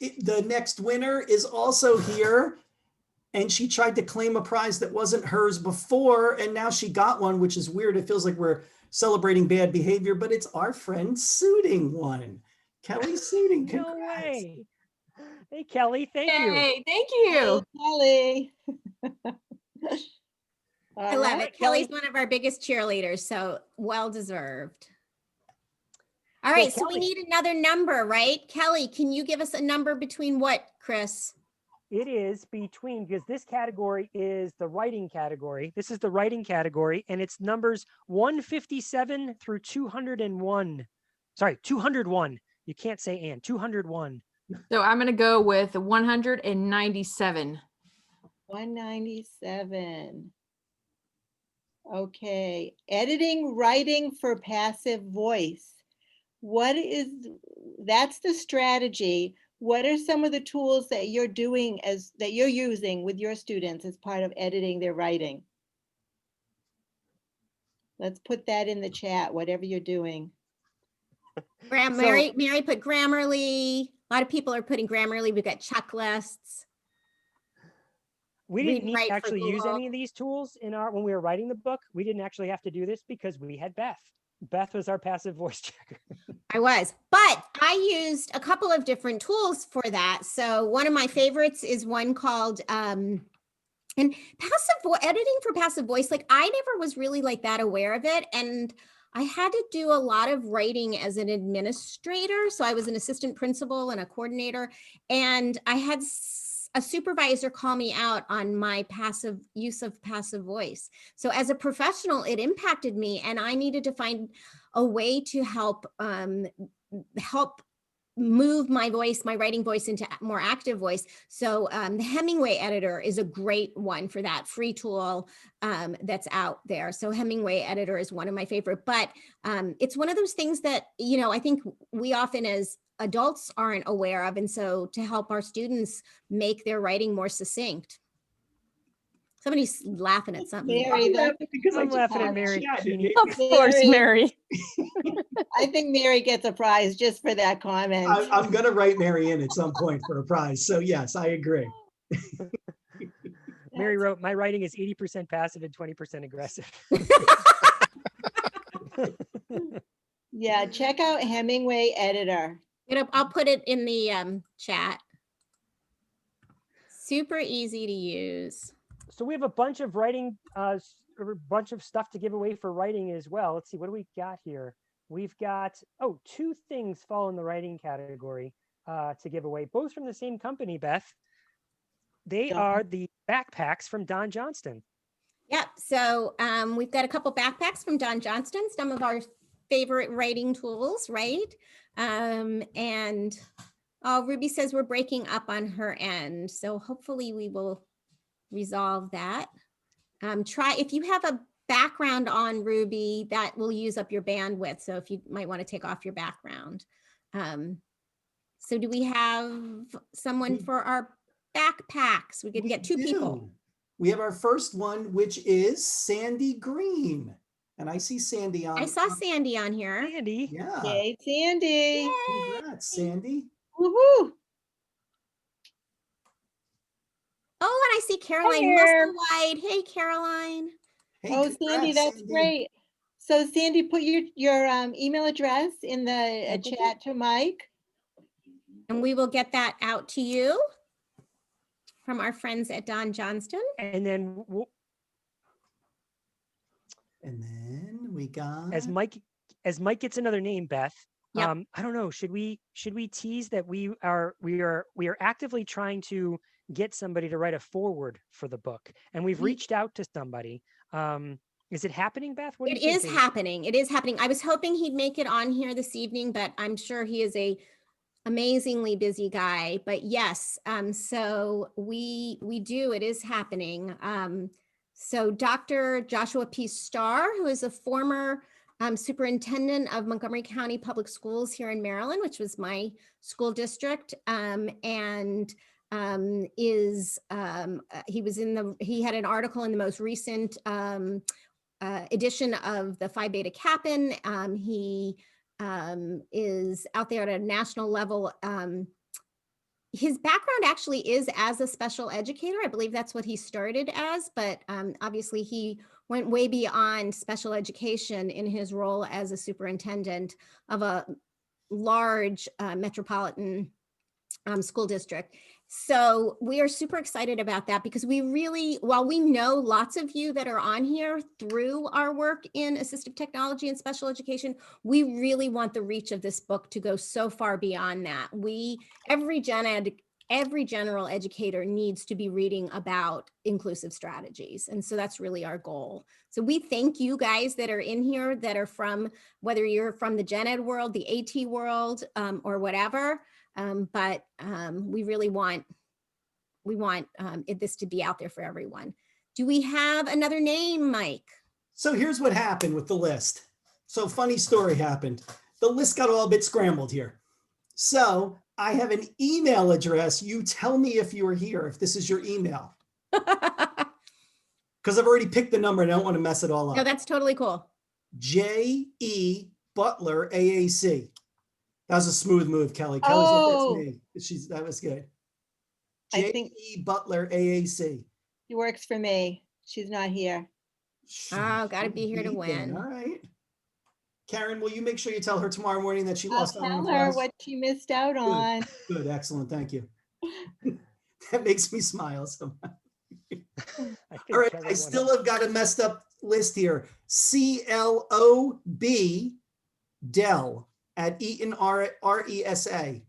The next winner is also here. And she tried to claim a prize that wasn't hers before, and now she got one, which is weird. It feels like we're celebrating bad behavior, but it's our friend Suiting won. Kelly Suiting, congrats. No way. Hey, Kelly, thank you. Hey, thank you. Kelly. I love it. Kelly's one of our biggest cheerleaders, so well deserved. All right, so we need another number, right? Kelly, can you give us a number between what, Chris? It is between, because this category is the writing category. This is the writing category, and it's numbers 157 through 201. Sorry, 201. You can't say and, 201. So I'm going to go with 197. 197. Okay. Editing, writing for passive voice. That's the strategy. What are some of the tools that you're using with your students as part of editing their writing? Let's put that in the chat, whatever you're doing. Mary put Grammarly. A lot of people are putting Grammarly. We've got checklists. We didn't need to actually use any of these tools when we were writing the book. We didn't actually have to do this because we had Beth. Beth was our passive voice checker. I was, but I used a couple of different tools for that. So one of my favorites is one called and editing for passive voice. Like I never was really like that aware of it. And I had to do a lot of writing as an administrator. So I was an assistant principal and a coordinator, and I had a supervisor call me out on my use of passive voice. So as a professional, it impacted me, and I needed to find a way to help move my writing voice into more active voice. So the Hemingway editor is a great one for that, free tool that's out there. So Hemingway editor is one of my favorite, but it's one of those things that, I think we often as adults aren't aware of. And so to help our students make their writing more succinct. Somebody's laughing at something. Mary, I'm laughing at Mary. Of course, Mary. I think Mary gets a prize just for that comment. I'm going to write Mary in at some point for a prize. So yes, I agree. Mary wrote, my writing is 80% passive and 20% aggressive. Yeah, check out Hemingway editor. I'll put it in the chat. Super easy to use. So we have a bunch of writing, a bunch of stuff to give away for writing as well. Let's see, what do we got here? We've got, 2 things fall in the writing category to give away, both from the same company, Beth. They are the backpacks from Don Johnston. Yep, so we've got a couple backpacks from Don Johnston, some of our favorite writing tools, right? And Ruby says we're breaking up on her end. So hopefully we will resolve that. If you have a background on Ruby, that will use up your bandwidth. So if you might want to take off your background. So do we have someone for our backpacks? We could get two people. do. We have our first one, which is Sandy Green. And I see Sandy on. I saw Sandy on here. Sandy. Yeah. Yay, Sandy. Congrats, Sandy. Woohoo. Oh, and I see Caroline Musselwhite. Hey, Caroline. Hey, Oh, Sandy, congrats, that's Sandy. great. So Sandy, put your email address in the chat to Mike. And we will get that out to you from our friends at Don Johnston. And then we got as Mike gets another name, Beth. Yep. I don't know. Should we tease that we are actively trying to get somebody to write a foreword for the book, and we've reached out to somebody. Is it happening, Beth? What do It you is think? happening. It is happening. I was hoping he'd make it on here this evening, but I'm sure he is a amazingly busy guy. But yes, so we do. It is happening. So Dr. Joshua P. Starr, who is a former superintendent of Montgomery County Public Schools here in Maryland, which was my school district, he had an article in the most recent edition of the Phi Beta Kappan. He is out there at a national level. His background actually is as a special educator. I believe that's what he started as, but obviously he went way beyond special education in his role as a superintendent of a large metropolitan school district. So we are super excited about that because we really, while we know lots of you that are on here through our work in assistive technology and special education, we really want the reach of this book to go so far beyond that. Every general educator needs to be reading about inclusive strategies. And so that's really our goal. So we thank you guys that are in here that are from, whether you're from the gen ed world, the AT world, or whatever. But we really want this to be out there for everyone. Do we have another name, Mike? So here's what happened with the list. So funny story happened. The list got all a bit scrambled here. So I have an email address. You tell me if you are here, if this is your email. Because I've already picked the number and I don't want to mess it all up. No, that's totally cool. J.E. Butler, AAC. That was a smooth move, Kelly. Kelly's like, that's me. That was good. J.E. Butler, AAC. She works for me. She's not here. Oh, got to be here to win. All right. Karen, will you make sure you tell her tomorrow morning that she lost out on Tell her class? what she missed out on. Good, excellent. Thank you. That makes me smile so much. All right, I still have got a messed up list here. CLOB Dell at Eaton RESA.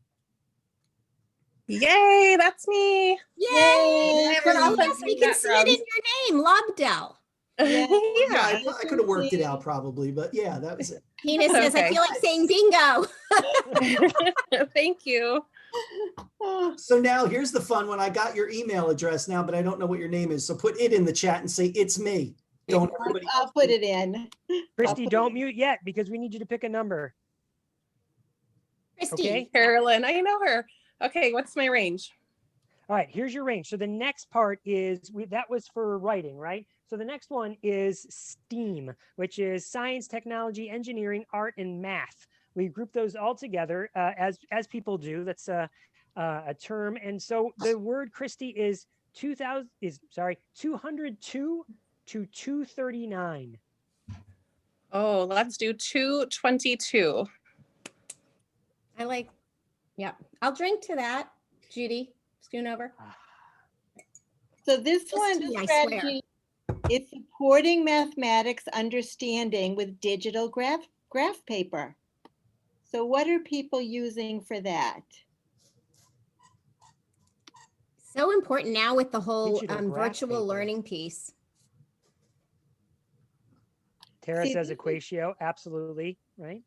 Yay, that's me. Yay! Everyone We can see it in your name, Lobdell. Yeah, I could have worked it out probably, but yeah, that was it. Tina says, I feel like saying bingo. Thank you. So now here's the fun one. I got your email address now, but I don't know what your name is. So put it in the chat and say, it's me. Don't everybody. I'll put it in. Christy, don't mute yet because we need you to pick a number. Christy. Okay? Carolyn, I know her. Okay, what's my range? All right, here's your range. So the next part is, that was for writing, right? So the next one is STEAM, which is science, technology, engineering, art, and math. We group those all together as people do. That's a term. And so the word, Christy, is 202 to 239. Oh, let's do 222. Yeah, I'll drink to that, Judy Schoonover. So this Just one, to me, the I swear. strategy, it's supporting mathematics understanding with digital graph paper. So what are people using for that? So important now with the whole Digital graph virtual paper. learning piece. Tara See, says this is- Equatio, absolutely, right?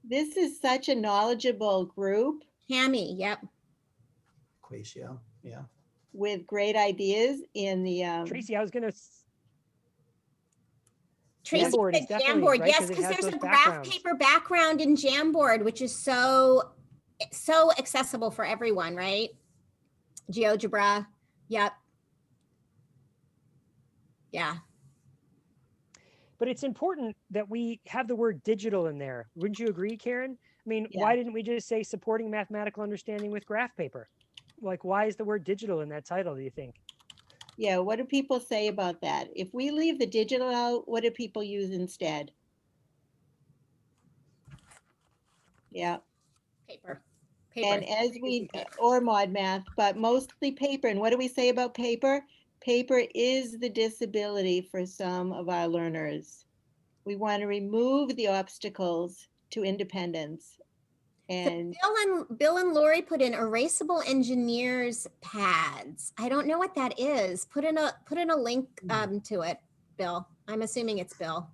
This is such a knowledgeable group Tammy, yep. Equatio, yeah. with great ideas in the Tracy, I was going to... Tracy Jamboard is said definitely, Jamboard, right? yes, 'Cause it because has there's those a graph backgrounds. paper background in Jamboard, which is so so accessible for everyone, right? GeoGebra. Yep. Yeah. But it's important that we have the word digital in there. Wouldn't you agree, Karen? I mean, why didn't we just say supporting mathematical understanding with graph paper? Like, why is the word digital in that title, do you think? Yeah, what do people say about that? If we leave the digital out, what do people use instead? Yeah. Paper. And as we, or mod math, but mostly paper. And what do we say about paper? Paper is the disability for some of our learners. We want to remove the obstacles to independence. And Bill and Lori put in erasable engineers pads. I don't know what that is. Put in a link to it, Bill. I'm assuming it's Bill.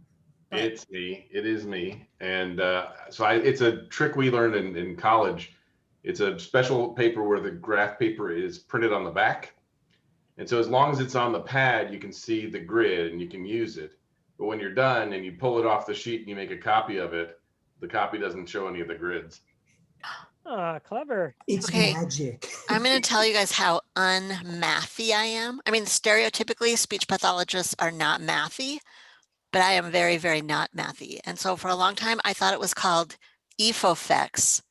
It's me. It is me. And it's a trick we learned in college. It's a special paper where the graph paper is printed on the back. And so as long as it's on the pad, you can see the grid and you can use it. But when you're done and you pull it off the sheet and you make a copy of it, the copy doesn't show any of the grids. Ah, clever. It's Okay. magic. I'm going to tell you guys how unmathy I am. I mean, stereotypically, speech pathologists are not mathy, but I am very, very not mathy. And so for a long time, I thought it was called EFOFX.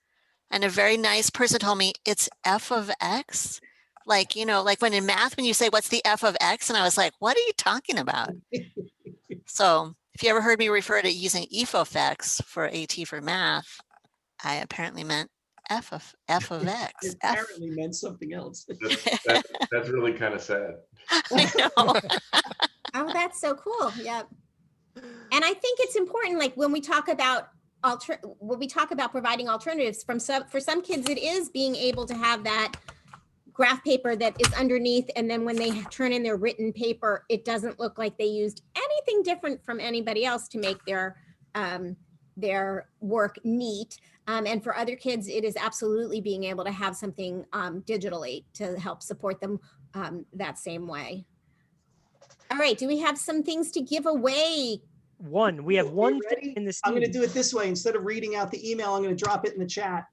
And a very nice person told me it's F of X. Like, you know, like when in math, when you say, what's the F of X? And I was like, what are you talking about? So if you ever heard me refer to using EFOFX for AT for math, I apparently meant F of X. It apparently meant something else. That's really kind of sad. I know. Oh, that's so cool. Yep. And I think it's important, like when we talk about providing alternatives for some kids, it is being able to have that graph paper that is underneath, and then when they turn in their written paper, it doesn't look like they used anything different from anybody else to make their work neat. And for other kids, it is absolutely being able to have something digitally to help support them that same way. All right, do we have some things to give away? We have one ready? in the I'm going to do it this way. Instead of reading out the email, I'm going to drop it in the chat.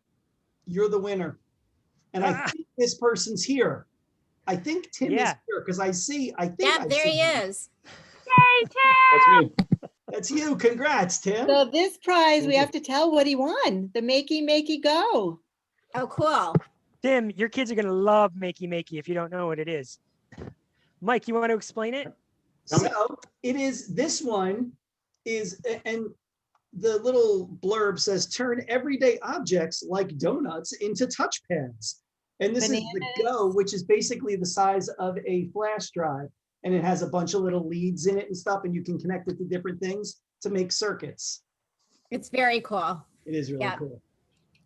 You're the winner. And I think this person's here. I think Tim is here because I think there he is. Yay, Tim! That's me. That's you. Congrats, Tim. so this prize, we have to tell what he won. The Makey Go. Oh, cool. Tim, your kids are going to love Makey if you don't know what it is. Mike, you want to explain it? So it is, this one is, and the little blurb says, turn everyday objects like donuts into touchpads. And this is the Go, which is basically the size of a flash drive. And it has a bunch of little leads in it and stuff, and you can connect it to different things to make circuits. It's very cool. It is really cool.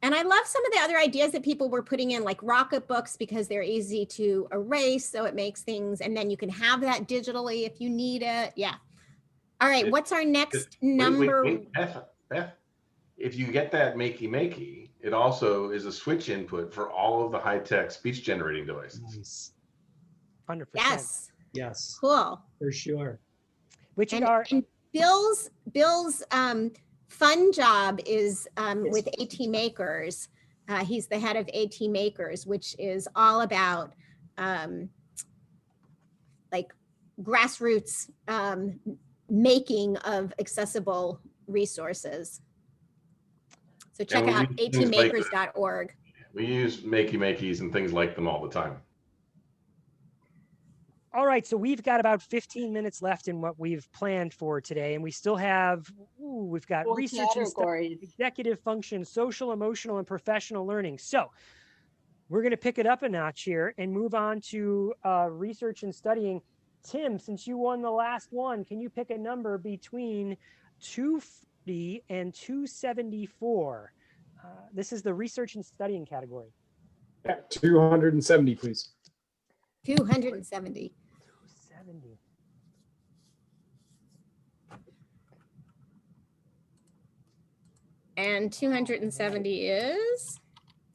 And I love some of the other ideas that people were putting in, like Rocket Books, because they're easy to erase. So it makes things, and then you can have that digitally if you need it. Yeah. All right. What's our next number? Wait, Beth, if you get that Makey, it also is a switch input for all of the high-tech speech generating devices. Nice. 100%. Yes. Yes. Cool. For sure. Which and, are and Bill's fun job is with AT Makers. He's the head of AT Makers, which is all about like grassroots making of accessible resources. So check out atmakers.org. We use Makeys and things like them all the time. All right, so we've got about 15 minutes left in what we've planned for today, and we still have, we've got research and study, executive function, social, emotional, and professional learning. So we're going to pick it up a notch here and move on to research and studying. Tim, since you won the last one, can you pick a number between 240 and 274? This is the research and studying category. Yeah, 270, please. 270. 270. And 270 is?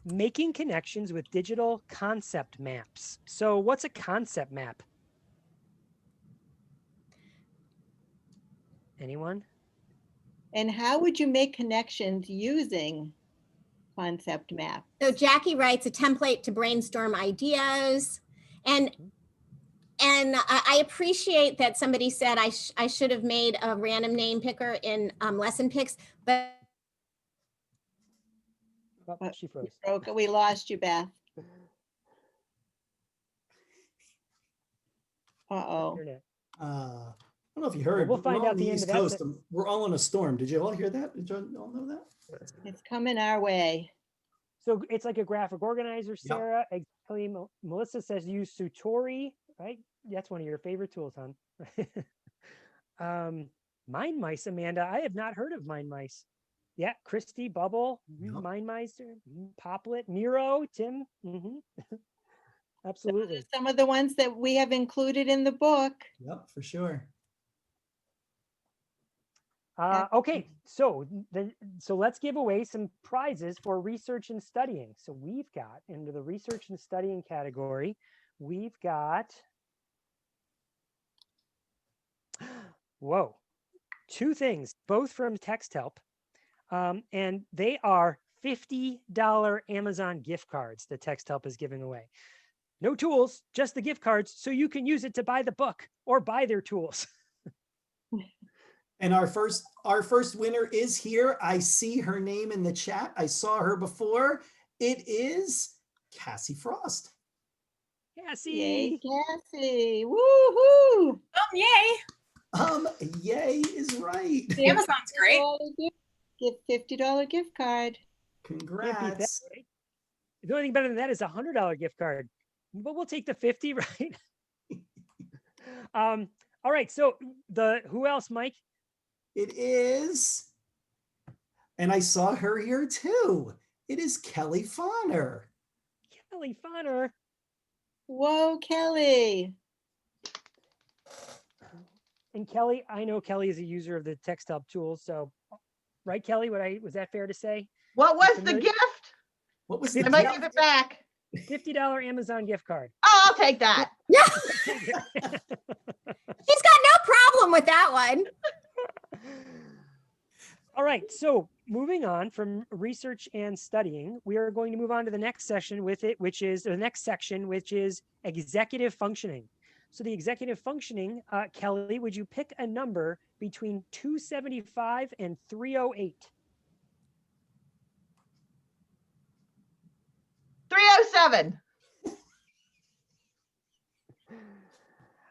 Making connections with digital concept maps. So what's a concept map? Anyone? And how would you make connections using concept map. So Jackie writes a template to brainstorm ideas. And I appreciate that somebody said I should have made a random name picker in lesson picks, but she froze. We lost you, Beth. Uh-oh. I don't know if you heard, We'll but we're find all out on the the end East of that. Coast. We're all in a storm. Did you all hear that? Did you all know that? It's coming our way. So it's like a graphic organizer, Sarah. Exactly. Melissa says use Sutori, right? That's one of your favorite tools, hon. Mind Mice, Amanda. I have not heard of Mind Mice. Yeah, Christy, Bubble, Mind Mice, Poplet, Miro, Tim. Absolutely. Some of the ones that we have included in the book. Yep, for sure. Okay, so let's give away some prizes for research and studying. So we've got, into the research and studying category, we've got, whoa, 2 things, both from Text Help, and they are $50 Amazon gift cards that Text Help is giving away. No tools, just the gift cards, so you can use it to buy the book or buy their tools. And our first winner is here. I see her name in the chat. I saw her before. It is Cassie Frost. Cassie. Yay, Cassie. Woohoo. Yay. Yay is right. The Amazon's great. Give $50 gift card. Congrats. Right? The only thing better than that is a $100 gift card, but we'll take the 50, right? All right. So who else, Mike? It is, and I saw her here too. It is Kelly Fonner. Kelly Fonner. Whoa, Kelly. And Kelly, I know Kelly is a user of the Text Help tools. So, right, Kelly? Was that fair to say? What was the gift? What was I might give it back. $50 Amazon gift card. Oh, I'll take that. she's got no problem with that one. All right, so moving on from research and studying, we are going to move on to the next session with it, which is the next section, which is executive functioning. So the executive functioning, Kelly, would you pick a number between 275 and 308? 307.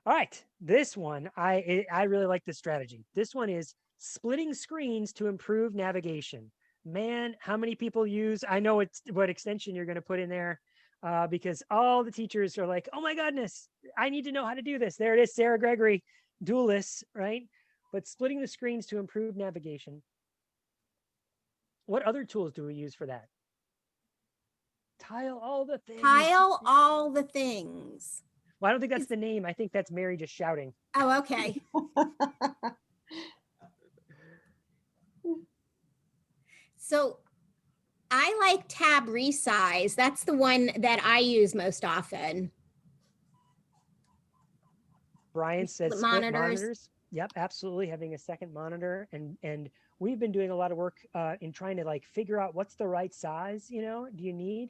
All right, this one, I really like this strategy. This one is splitting screens to improve navigation. Man, how many people use, I know it's what extension you're going to put in there because all the teachers are like, oh my goodness, I need to know how to do this. There it is, Sarah Gregory, Duelists, right? But splitting the screens to improve navigation. What other tools do we use for that? Tile all the things. Tile all the things. Well, I don't think that's the name. I think that's Mary just shouting. Oh, okay. So I like tab resize. That's the one that I use most often. Brian says split monitors. Yep, absolutely. Having a second monitor. And we've been doing a lot of work in trying to like figure out what's the right size, do you need?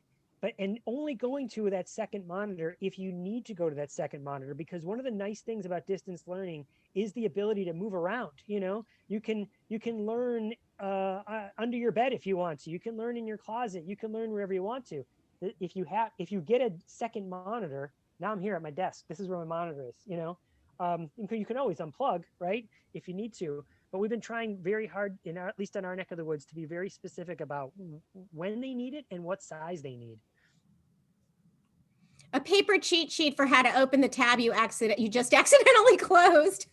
And only going to that second monitor if you need to go to that second monitor, because one of the nice things about distance learning is the ability to move around. You can learn under your bed if you want to. You can learn in your closet. You can learn wherever you want to. If you get a second monitor, now I'm here at my desk. This is where my monitor is. You can always unplug, right, if you need to. But we've been trying very hard, at least in our neck of the woods, to be very specific about when they need it and what size they need. A paper cheat sheet for how to open the tab you just accidentally closed.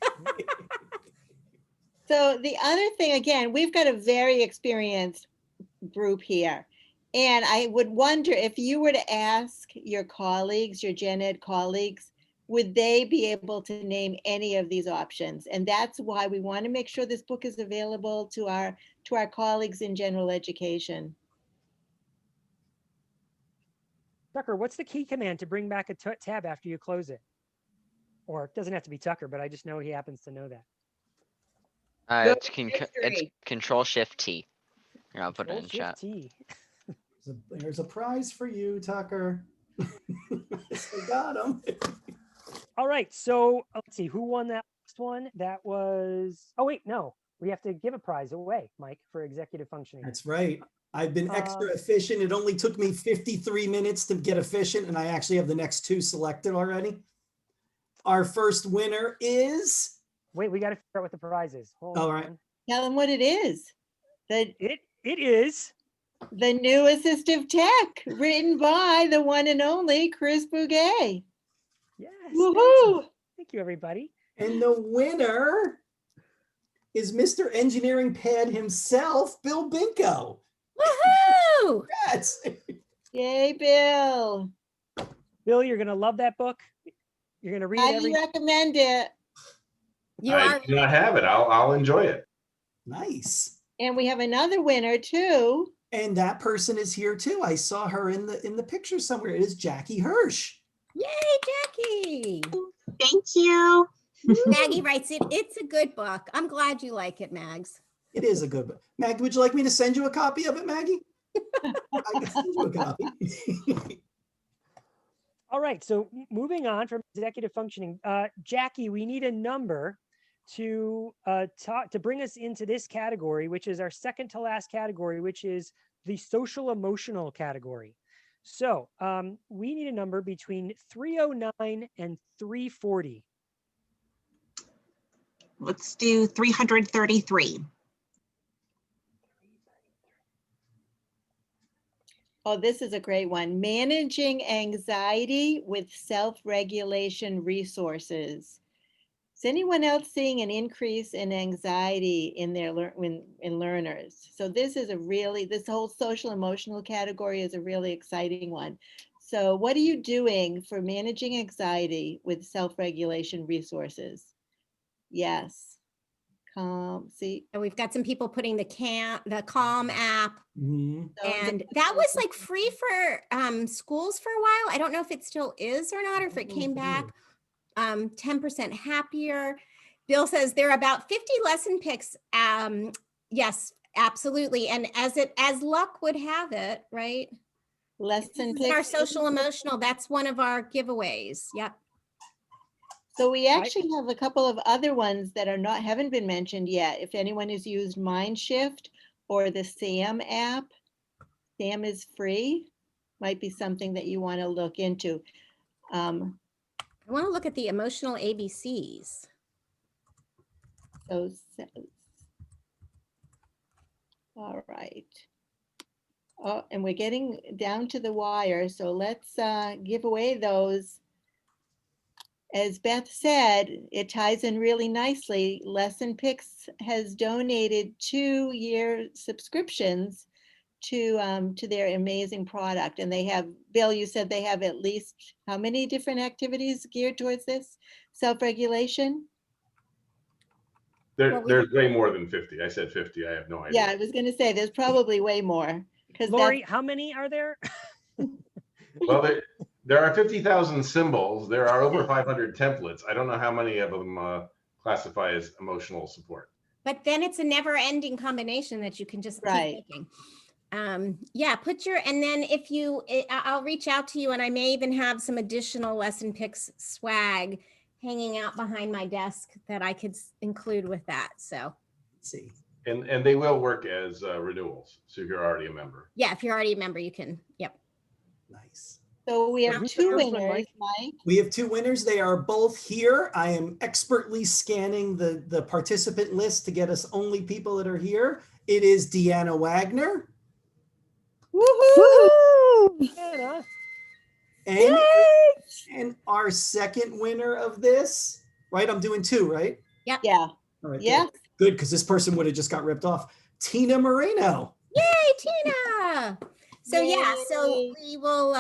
So the other thing, again, we've got a very experienced group here. And I would wonder if you were to ask your colleagues, your gen ed colleagues, would they be able to name any of these options? And that's why we want to make sure this book is available to our colleagues in general education. Tucker, what's the key command to bring back a tab after you close it? Or it doesn't have to be Tucker, but I just know he happens to know that. It's Control Shift T. Here, I'll put it in chat. T. There's a prize for you, Tucker. I got him. All right, so let's see who won that last one. That was, oh wait, no, we have to give a prize away, Mike, for executive functioning. That's right. I've been extra efficient. It only took me 53 minutes to get efficient, and I actually have the next two selected already. Our first winner is. Wait, we got to figure out what the prize is. Hold All on. right. Tell them what it is. It is the new assistive tech written by the one and only Chris Bugaj. Yes. Woohoo! Thank you, everybody. And the winner is Mr. Engineering Pad himself, Bill Binko. Woohoo! Yes. Yay, Bill. Bill, you're going to love that book. You're going to read it Highly recommend it. I do not have it. I'll enjoy it. Nice. And we have another winner too. And that person is here too. I saw her in the picture somewhere. It is Jackie Hirsch. Yay, Jackie. Thank you. Maggie writes it. It's a good book. I'm glad you like it, Mags. It is a good book. Maggie, would you like me to send you a copy of it, Maggie? I can send you a copy. All right, so moving on from executive functioning, Jackie, we need a number to bring us into this category, which is our second to last category, which is the social emotional category. So we need a number between 309 and 340. Let's do 333. Oh, this is a great one. Managing anxiety with self-regulation resources. Is anyone else seeing an increase in anxiety in their learners? So this is this whole social emotional category is a really exciting one. So what are you doing for managing anxiety with self-regulation resources? Yes. See, and we've got some people putting the Calm app, Mm-hmm. and that was like free for schools for a while. I don't know if it still is or not, or if it came back. 10% happier. Bill says there are about 50 lesson picks. Yes, absolutely. And as luck would have it, right? Lesson picks. Our picks. social emotional, that's one of our giveaways. Yep. So we actually have a couple of other ones that haven't been mentioned yet. If anyone has used Mindshift or the SAM app, SAM is free. Might be something that you want to look into. I want to look at the emotional ABCs. All right. Oh, and we're getting down to the wire, so let's give away those. As Beth said, it ties in really nicely. Lesson Picks has donated 2-year subscriptions to their amazing product. And they have, Bill, you said they have at least how many different activities geared towards this self-regulation? There's way more than 50. I said 50. I have no idea. Yeah, I was going to say there's probably way more. Lori, how many are there? Well, there are 50,000 symbols. There are over 500 templates. I don't know how many of them classify as emotional support. But then it's a never-ending combination that you can just keep making. Yeah, and then if you, I'll reach out to you, and I may even have some additional Lesson Picks swag hanging out behind my desk that I could include with that. So let's see. And they will work as renewals. So if you're already a member. Yeah, if you're already a member, you can. Yep. Nice. So we have 2 winners, Mike. We have 2 winners. They are both here. I am expertly scanning the participant list to get us only people that are here. It is Deanna Wagner. Woohoo! Deanna. And our second winner of this, right? I'm doing 2, right? Yep. Yeah. All right. Yeah. Good, because this person would have just got ripped off. Tina Moreno. Yay, Tina! So yeah, so we will.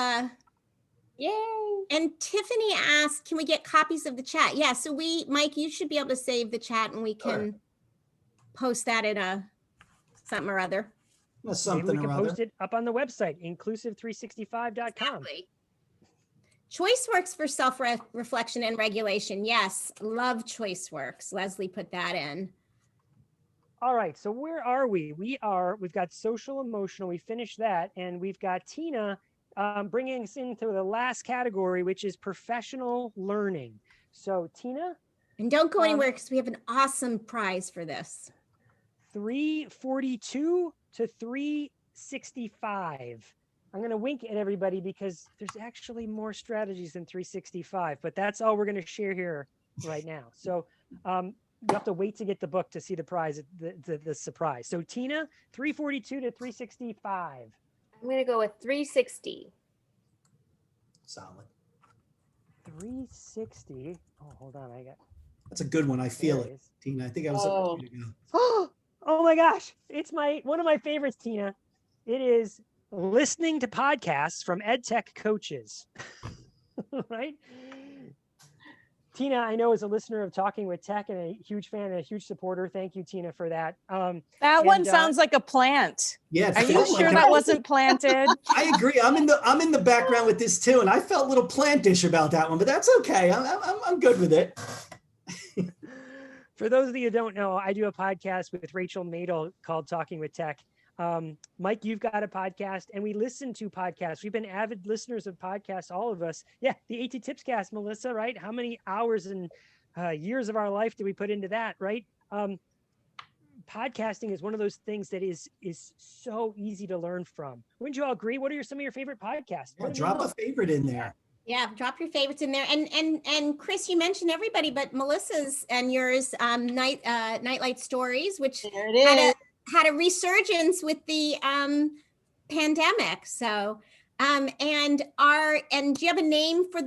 Yay! And Tiffany asked, "Can we get copies of the chat?" Yeah. So Mike, you should be able to save the chat, and we can post that in a something or other. Maybe we can post it up on the website, inclusive365.com. Exactly. ChoiceWorks for self-reflection and regulation. Yes, love ChoiceWorks. Leslie put that in. All right, so where are we? We've got social emotional, we finished that, and we've got Tina bringing us into the last category, which is professional learning. So Tina? And don't go anywhere because we have an awesome prize for this. 342 to 365. I'm going to wink at everybody because there's actually more strategies than 365, but that's all we're going to share here right now. So you have to wait to get the book to see the prize, the surprise. So Tina, 342 to 365. I'm going to go with 360. Solid. 360. Oh, hold on. That's a good one. I feel it, Tina. I think I was about you to go. Oh my gosh. It's one of my favorites, Tina. It is listening to podcasts from EdTech coaches. Right? Tina, I know, is a listener of Talking with Tech and a huge fan and a huge supporter. Thank you, Tina, for that. That one sounds like a plant. Yeah. Are you sure that wasn't planted? I agree. I'm in the background with this too, and I felt a little plantish about that one, but that's okay. I'm good with it. For those of you who don't know, I do a podcast with Rachel Madel called Talking with Tech. Mike, you've got a podcast, and we listen to podcasts. We've been avid listeners of podcasts, all of us. Yeah, the AT Tips Cast, Melissa, right? How many hours and years of our life did we put into that, right? Podcasting is one of those things that is so easy to learn from. Wouldn't you all agree? What are some of your favorite podcasts? Yeah, drop a favorite in there. Yeah, drop your favorites in there. And Chris, you mentioned everybody, but Melissa's and yours, Nightlight Stories, which had a resurgence with the pandemic. So, and do you have a name for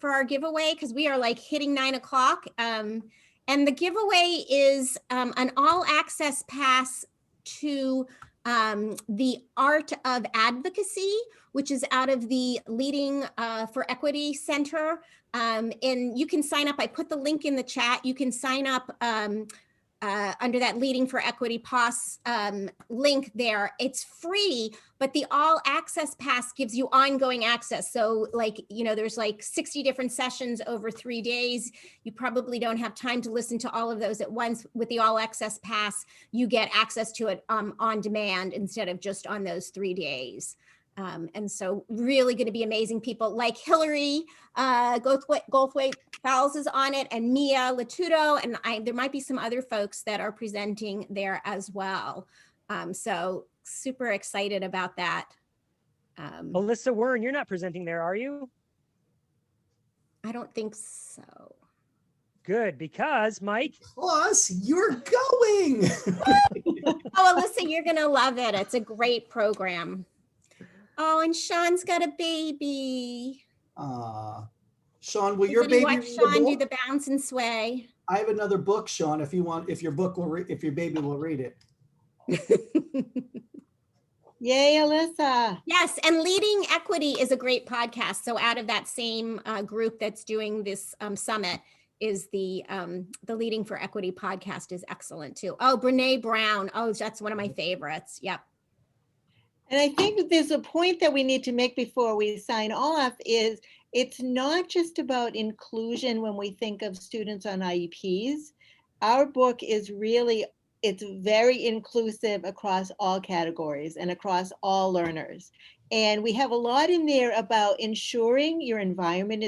our giveaway? Because we are like hitting 9 o'clock. And the giveaway is an all access pass to the Art of Advocacy, which is out of the Leading for Equity Center. And you can sign up. I put the link in the chat. You can sign up under that Leading for Equity Poss link there. It's free, but the all access pass gives you ongoing access. So there's like 60 different sessions over 3 days. You probably don't have time to listen to all of those at once. With the all access pass, you get access to it on demand instead of just on those 3 days. And so really going to be amazing people like Hillary Goldthwait Fowles is on it, and Mia Latudo, and there might be some other folks that are presenting there as well. So super excited about that. Alyssa Wern, you're not presenting there, are you? I don't think so. Good, because Mike. Plus, you're going. Oh, Alyssa, you're going to love it. It's a great program. Oh, and Sean's got a baby. Sean, will your baby watch read Sean the do book? the bounce and sway? I have another book, Sean. If your baby will read it. Yay, Alyssa. Yes, and Leading Equity is a great podcast. So out of that same group that's doing this summit is the Leading for Equity podcast is excellent too. Oh, Brene Brown. Oh, that's one of my favorites. Yep. And I think that there's a point that we need to make before we sign off is it's not just about inclusion when we think of students on IEPs. Our book is it's very inclusive across all categories and across all learners. And we have a lot in there about ensuring your environment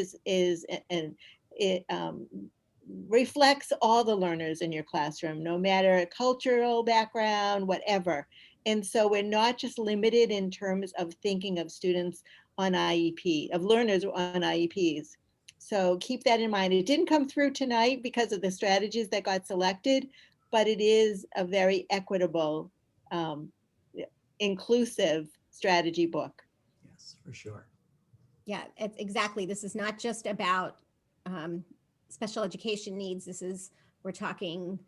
reflects all the learners in your classroom, no matter cultural background, whatever. And so we're not just limited in terms of thinking of students on IEP, of learners on IEPs. So keep that in mind. It didn't come through tonight because of the strategies that got selected, but it is a very equitable, inclusive strategy book. Yes, for sure. Yeah, exactly. This is not just about special education needs. We're talking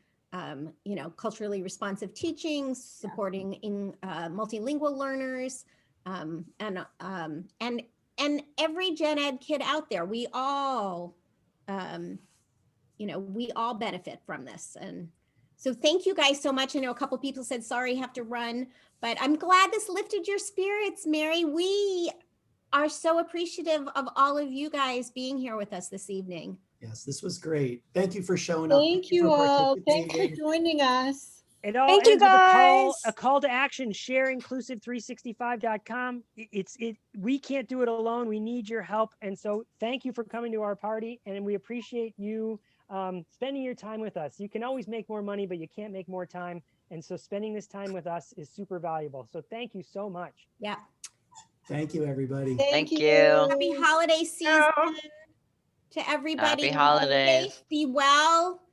culturally responsive teaching, supporting in multilingual learners, and every gen ed kid out there. We all benefit from this. And so thank you guys so much. I know a couple people said, sorry, have to run, but I'm glad this lifted your spirits, Mary. We are so appreciative of all of you guys being here with us this evening. Yes, this was great. Thank you for showing up. Thank you all. for Thanks for participating. joining us. It all Thank you, ends with guys. a call to action, shareinclusive365.com. We can't do it alone. We need your help. And so thank you for coming to our party. And we appreciate you spending your time with us. You can always make more money, but you can't make more time. And so spending this time with us is super valuable. So thank you so much. Yeah. Thank you, everybody. Thank you. Happy holiday season to everybody. Happy holidays. Safe, be well.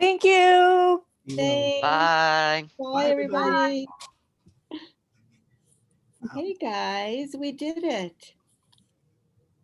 Thank you. Thanks. Bye. Bye, everybody. Okay, guys, we did it.